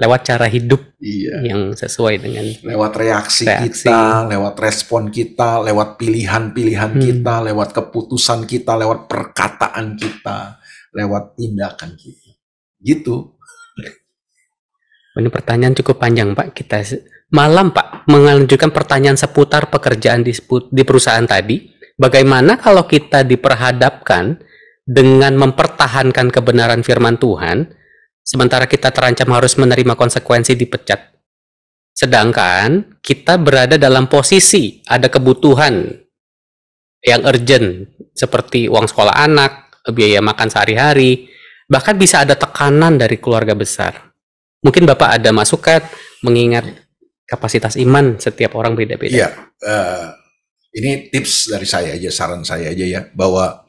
Lewat cara hidup yang sesuai dengan. Lewat reaksi kita, lewat respon kita, lewat pilihan-pilihan kita, lewat keputusan kita, lewat perkataan kita, lewat tindakan kita. Gitu. Ini pertanyaan cukup panjang Pak. Kita malam Pak mengajukan pertanyaan seputar pekerjaan di perusahaan tadi. Bagaimana kalau kita diperhadapkan dengan mempertahankan kebenaran firman Tuhan, sementara kita terancam harus menerima konsekuensi dipecat. Sedangkan kita berada dalam posisi ada kebutuhan yang urgent, seperti uang sekolah anak, biaya makan sehari-hari, bahkan bisa ada tekanan dari keluarga besar. Mungkin Bapak ada masukan mengingat kapasitas iman setiap orang beda-beda. Iya, ini tips dari saya aja, saran saya aja ya, bahwa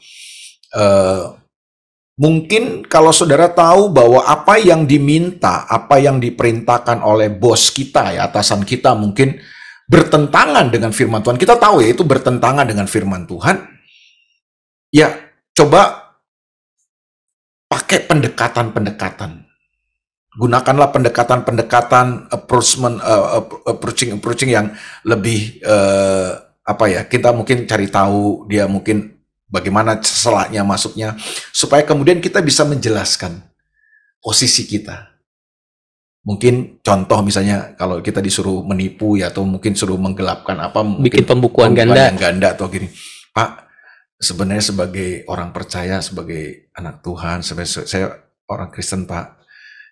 Mungkin kalau saudara tahu bahwa apa yang diminta, apa yang diperintahkan oleh bos kita ya, atasan kita mungkin bertentangan dengan firman Tuhan. Kita tahu ya itu bertentangan dengan firman Tuhan. Ya, coba pakai pendekatan-pendekatan. Gunakanlah pendekatan-pendekatan approaching yang lebih kita mungkin cari tahu dia mungkin bagaimana celahnya masuknya, supaya kemudian kita bisa menjelaskan posisi kita. Mungkin contoh misalnya kalau kita disuruh menipu ya, atau mungkin suruh menggelapkan apa, bikin pembukuan yang ganda atau gini, Pak, sebenarnya sebagai orang percaya, sebagai anak Tuhan, sebagai saya orang Kristen, Pak,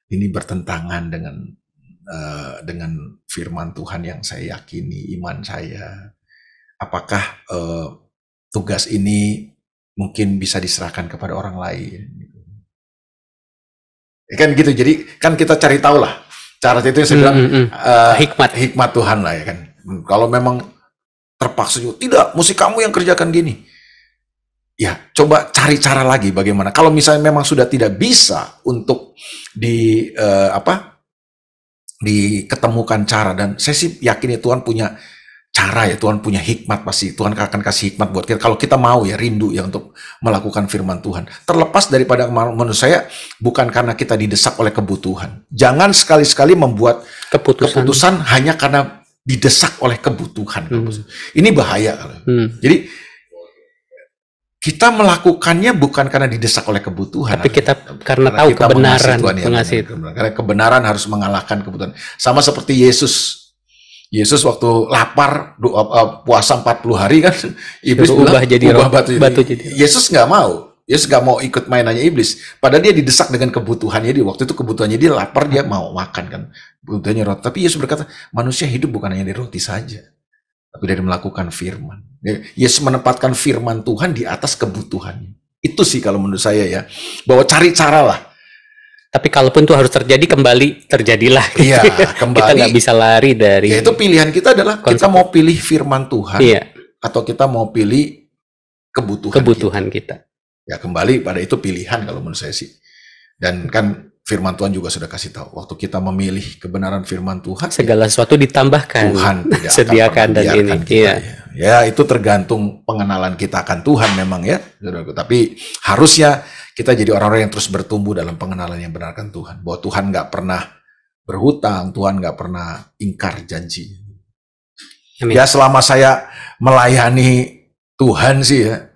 ini bertentangan dengan firman Tuhan yang saya yakini, iman saya. Apakah tugas ini mungkin bisa diserahkan kepada orang lain? Kan gitu, jadi kan kita cari tahu lah. Cara itu yang saya bilang hikmat Tuhan lah ya kan. Kalau memang terpaksa juga, tidak, mesti kamu yang kerjakan gini. Ya, coba cari cara lagi bagaimana. Kalau misalnya memang sudah tidak bisa untuk diketemukan cara, dan saya sih yakin ya Tuhan punya cara ya, Tuhan punya hikmat, pasti Tuhan akan kasih hikmat buat kita kalau kita mau ya, rindu ya untuk melakukan firman Tuhan. Terlepas daripada, menurut saya bukan karena kita didesak oleh kebutuhan. Jangan sekali-sekali membuat keputusan hanya karena didesak oleh kebutuhan. Ini bahaya. Jadi kita melakukannya bukan karena didesak oleh kebutuhan, tapi kita karena tahu kita kebenaran, mengasihi Tuhan. Karena kebenaran harus mengalahkan kebutuhan. Sama seperti Yesus. Yesus waktu lapar, puasa 40 hari kan, iblis ubah batu jadi. Yesus nggak mau. Yesus nggak mau ikut mainannya iblis. Padahal dia didesak dengan kebutuhannya dia. Waktu itu kebutuhannya dia lapar, dia mau makan kan. Kebutuhannya roti. Tapi Yesus berkata, manusia hidup bukan hanya dari roti saja, tapi dari melakukan firman. Yesus menempatkan firman Tuhan di atas kebutuhannya. Itu sih kalau menurut saya ya, bahwa cari cara lah. Tapi kalaupun itu harus terjadi, kembali terjadilah. Iya, kembali. Kita nggak bisa lari dari. Ya, itu pilihan kita adalah kita mau pilih firman Tuhan, atau kita mau pilih kebutuhan kita. Ya, kembali pada itu pilihan kalau menurut saya sih. Dan kan firman Tuhan juga sudah kasih tahu, waktu kita memilih kebenaran firman Tuhan, segala sesuatu ditambahkan. Tuhan tidak sediakan dan ini. Kita, ya, itu tergantung pengenalan kita akan Tuhan memang ya. Tapi harusnya kita jadi orang-orang yang terus bertumbuh dalam pengenalan yang benar akan Tuhan. Bahwa Tuhan nggak pernah berhutang, Tuhan nggak pernah ingkar janji. Amin. Ya, selama saya melayani Tuhan sih ya,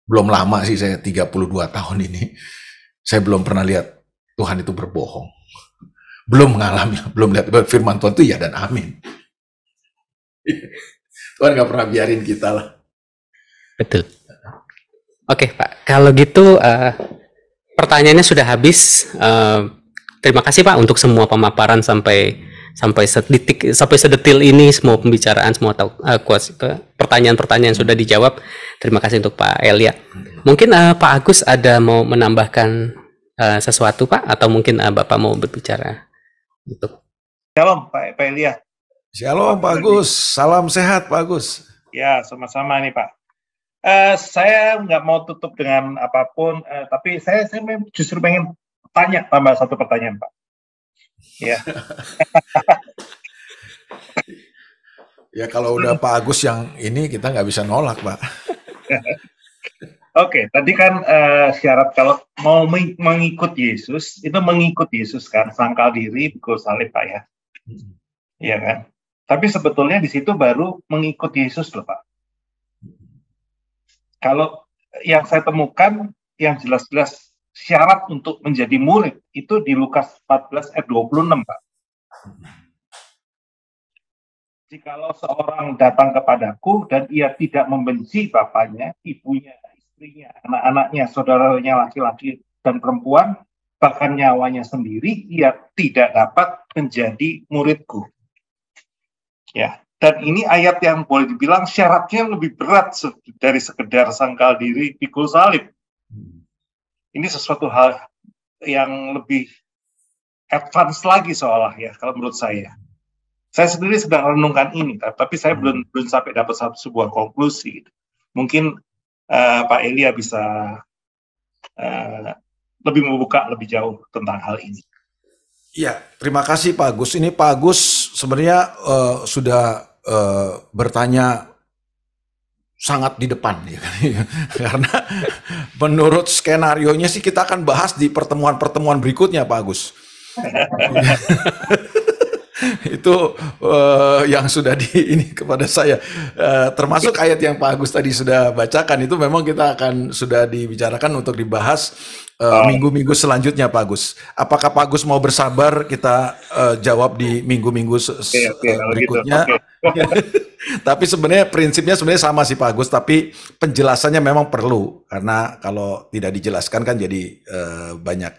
belum lama sih, saya 32 tahun ini, saya belum pernah lihat Tuhan itu berbohong. Belum mengalami, belum lihat firman Tuhan itu ya dan amin. Tuhan nggak pernah biarin kita lah. Betul. Oke Pak, kalau gitu pertanyaannya sudah habis. Terima kasih Pak untuk semua pemaparan sampai sedetil ini, semua pembicaraan, semua pertanyaan-pertanyaan sudah dijawab. Terima kasih untuk Pak Elia. Mungkin Pak Agus ada mau menambahkan sesuatu Pak, atau mungkin Bapak mau berbicara untuk. Shalom Pak Elia. Shalom Pak Agus, salam sehat Pak Agus. Ya, sama-sama nih Pak. Saya nggak mau tutup dengan apapun, tapi saya justru pengen tambah satu pertanyaan Pak. Ya. Ya, kalau udah Pak Agus yang ini, kita nggak bisa nolak Pak. Oke, tadi kan syarat kalau mau mengikut Yesus, itu mengikut Yesus kan, sangkal diri, pikul salib Pak ya. Iya kan? Tapi sebetulnya di situ baru mengikut Yesus loh Pak. Kalau yang saya temukan, yang jelas-jelas syarat untuk menjadi murid, itu di Lukas 14 ayat 26 Pak. Jikalau seorang datang kepadaku dan ia tidak membenci bapaknya, ibunya, istrinya, anak-anaknya, saudaranya laki-laki dan perempuan, bahkan nyawanya sendiri, ia tidak dapat menjadi muridku. Ya, dan ini ayat yang boleh dibilang syaratnya lebih berat dari sekedar sangkal diri, pikul salib. Ini sesuatu hal yang lebih advance lagi seolah ya, kalau menurut saya. Saya sendiri sedang renungkan ini, tapi saya belum sampai dapat sebuah konklusi. Mungkin Pak Elia bisa lebih membuka lebih jauh tentang hal ini. Ya, terima kasih Pak Agus. Ini Pak Agus sebenarnya sudah bertanya sangat di depan ya kan? Karena menurut skenarionya sih kita akan bahas di pertemuan-pertemuan berikutnya Pak Agus. Itu yang sudah ini kepada saya, termasuk ayat yang Pak Agus tadi sudah bacakan, itu memang kita akan sudah dibicarakan untuk dibahas minggu-minggu selanjutnya Pak Agus. Apakah Pak Agus mau bersabar, kita jawab di minggu-minggu berikutnya. Gitu. Tapi sebenarnya prinsipnya sebenarnya sama sih Pak Agus, tapi penjelasannya memang perlu, karena kalau tidak dijelaskan kan jadi banyak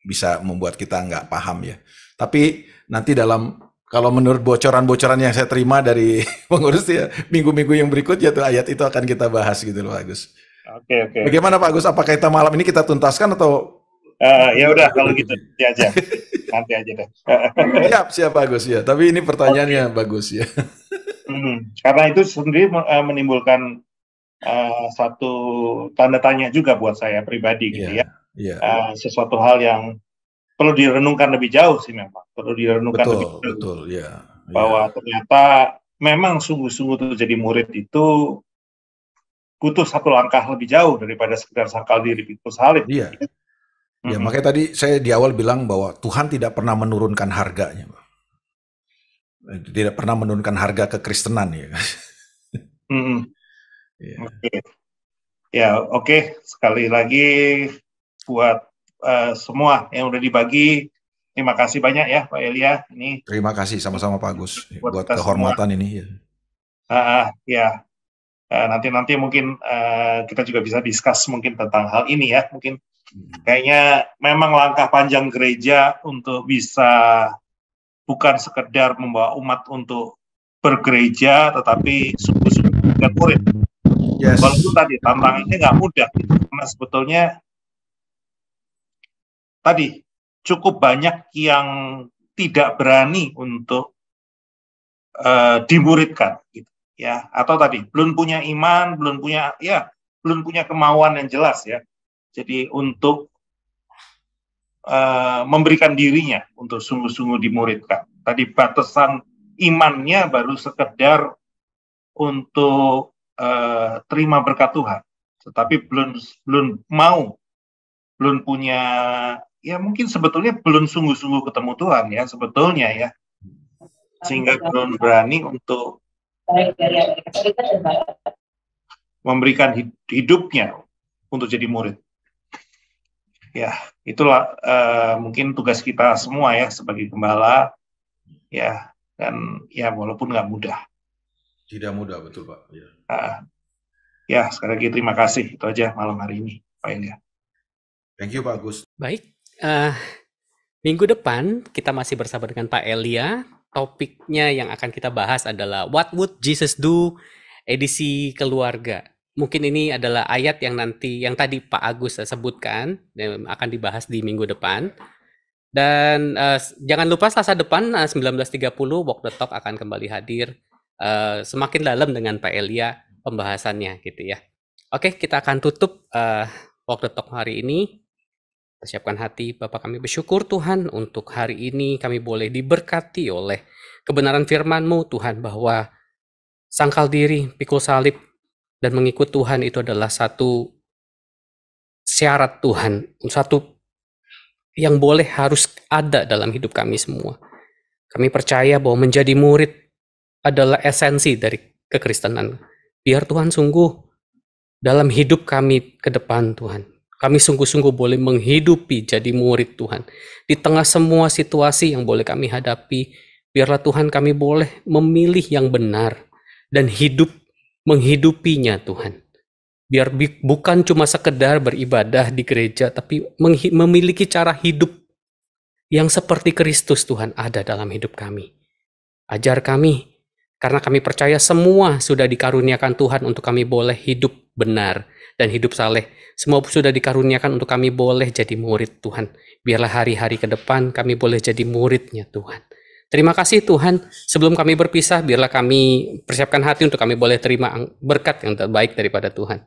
bisa membuat kita nggak paham ya. Tapi nanti kalau menurut bocoran-bocoran yang saya terima dari pengurus ya, minggu-minggu yang berikutnya tuh ayat itu akan kita bahas gitu loh Pak Agus. Oke. Bagaimana Pak Agus? Apakah kita malam ini kita tuntaskan atau? Ya udah kalau gitu nanti aja deh. Siap Pak Agus ya. Tapi ini pertanyaannya bagus ya. Karena itu sendiri menimbulkan satu tanda tanya juga buat saya pribadi gitu ya. Sesuatu hal yang perlu direnungkan lebih jauh sih memang. Perlu direnungkan lebih jauh. Betul, ya. Bahwa ternyata memang sungguh-sungguh tuh jadi murid itu butuh satu langkah lebih jauh daripada sekedar sangkal diri pikul salib. Iya. Ya, makanya tadi saya di awal bilang bahwa Tuhan tidak pernah menurunkan harganya. Tidak pernah menurunkan harga kekristenan ya. Oke. Sekali lagi buat semua yang udah dibagi, terima kasih banyak ya Pak Elia. Ini terima kasih sama-sama Pak Agus buat kehormatan semua. Ini ya. Nanti mungkin kita juga bisa discuss mungkin tentang hal ini ya. Mungkin kayaknya memang langkah panjang gereja untuk bisa bukan sekedar membawa umat untuk bergereja, tetapi sungguh-sungguh bukan murid. Yes. Walaupun tadi tantangannya nggak mudah, gitu. Karena sebetulnya tadi cukup banyak yang tidak berani untuk dimuridkan, gitu ya. Atau tadi belum punya iman, belum punya kemauan yang jelas ya. Jadi untuk memberikan dirinya untuk sungguh-sungguh dimuridkan. Tadi batasan imannya baru sekedar untuk terima berkat Tuhan, tetapi belum punya, ya mungkin sebetulnya belum sungguh-sungguh ketemu Tuhan ya sebetulnya ya, sehingga belum berani untuk memberikan hidupnya untuk jadi murid. Ya, itulah mungkin tugas kita semua ya sebagai gembala ya, dan ya walaupun nggak mudah. Tidak mudah, betul Pak. Ya, sekali lagi terima kasih, itu aja malam hari ini Pak Elia. Thank you Pak Agus. Baik, minggu depan kita masih bersama dengan Pak Elia. Topiknya yang akan kita bahas adalah What Would Jesus Do? Edisi keluarga. Mungkin ini adalah ayat yang tadi Pak Agus sebutkan dan akan dibahas di minggu depan. Dan jangan lupa Selasa depan 19.30 Walk the Talk akan kembali hadir semakin dalam dengan Pak Elia pembahasannya gitu ya. Oke, kita akan tutup Walk the Talk hari ini. Persiapkan hati, Bapak kami bersyukur Tuhan untuk hari ini kami boleh diberkati oleh kebenaran firman-Mu Tuhan, bahwa sangkal diri, pikul salib, dan mengikut Tuhan itu adalah satu syarat Tuhan, satu yang boleh harus ada dalam hidup kami semua. Kami percaya bahwa menjadi murid adalah esensi dari kekristenan. Biar Tuhan sungguh dalam hidup kami ke depan Tuhan. Kami sungguh-sungguh boleh menghidupi jadi murid Tuhan. Di tengah semua situasi yang boleh kami hadapi, biarlah Tuhan kami boleh memilih yang benar dan menghidupinya Tuhan. Biar bukan cuma sekedar beribadah di gereja, tapi memiliki cara hidup yang seperti Kristus Tuhan ada dalam hidup kami. Ajar kami, karena kami percaya semua sudah dikaruniakan Tuhan untuk kami boleh hidup benar dan hidup saleh. Semua sudah dikaruniakan untuk kami boleh jadi murid Tuhan. Biarlah hari-hari ke depan kami boleh jadi muridnya Tuhan. Terima kasih Tuhan, sebelum kami berpisah, biarlah kami persiapkan hati untuk kami boleh terima berkat yang terbaik daripada Tuhan.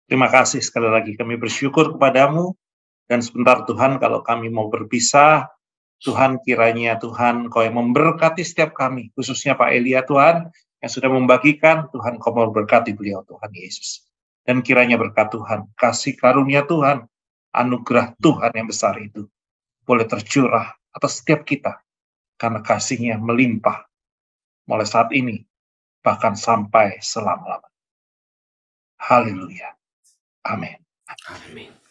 Terima kasih sekali lagi, kami bersyukur kepadamu Dan sebentar Tuhan, kalau kami mau berpisah, Tuhan kiranya Tuhan Kau yang memberkati setiap kami, khususnya Pak Elia Tuhan, yang sudah membagikan, Tuhan Kau memberkati beliau Tuhan Yesus. Dan kiranya berkat Tuhan, kasih karunia Tuhan, anugerah Tuhan yang besar itu, boleh tercurah atas setiap kita, karena kasih-Nya melimpah, mulai saat ini, bahkan sampai selama-lamanya. Haleluya. Amin. Amin.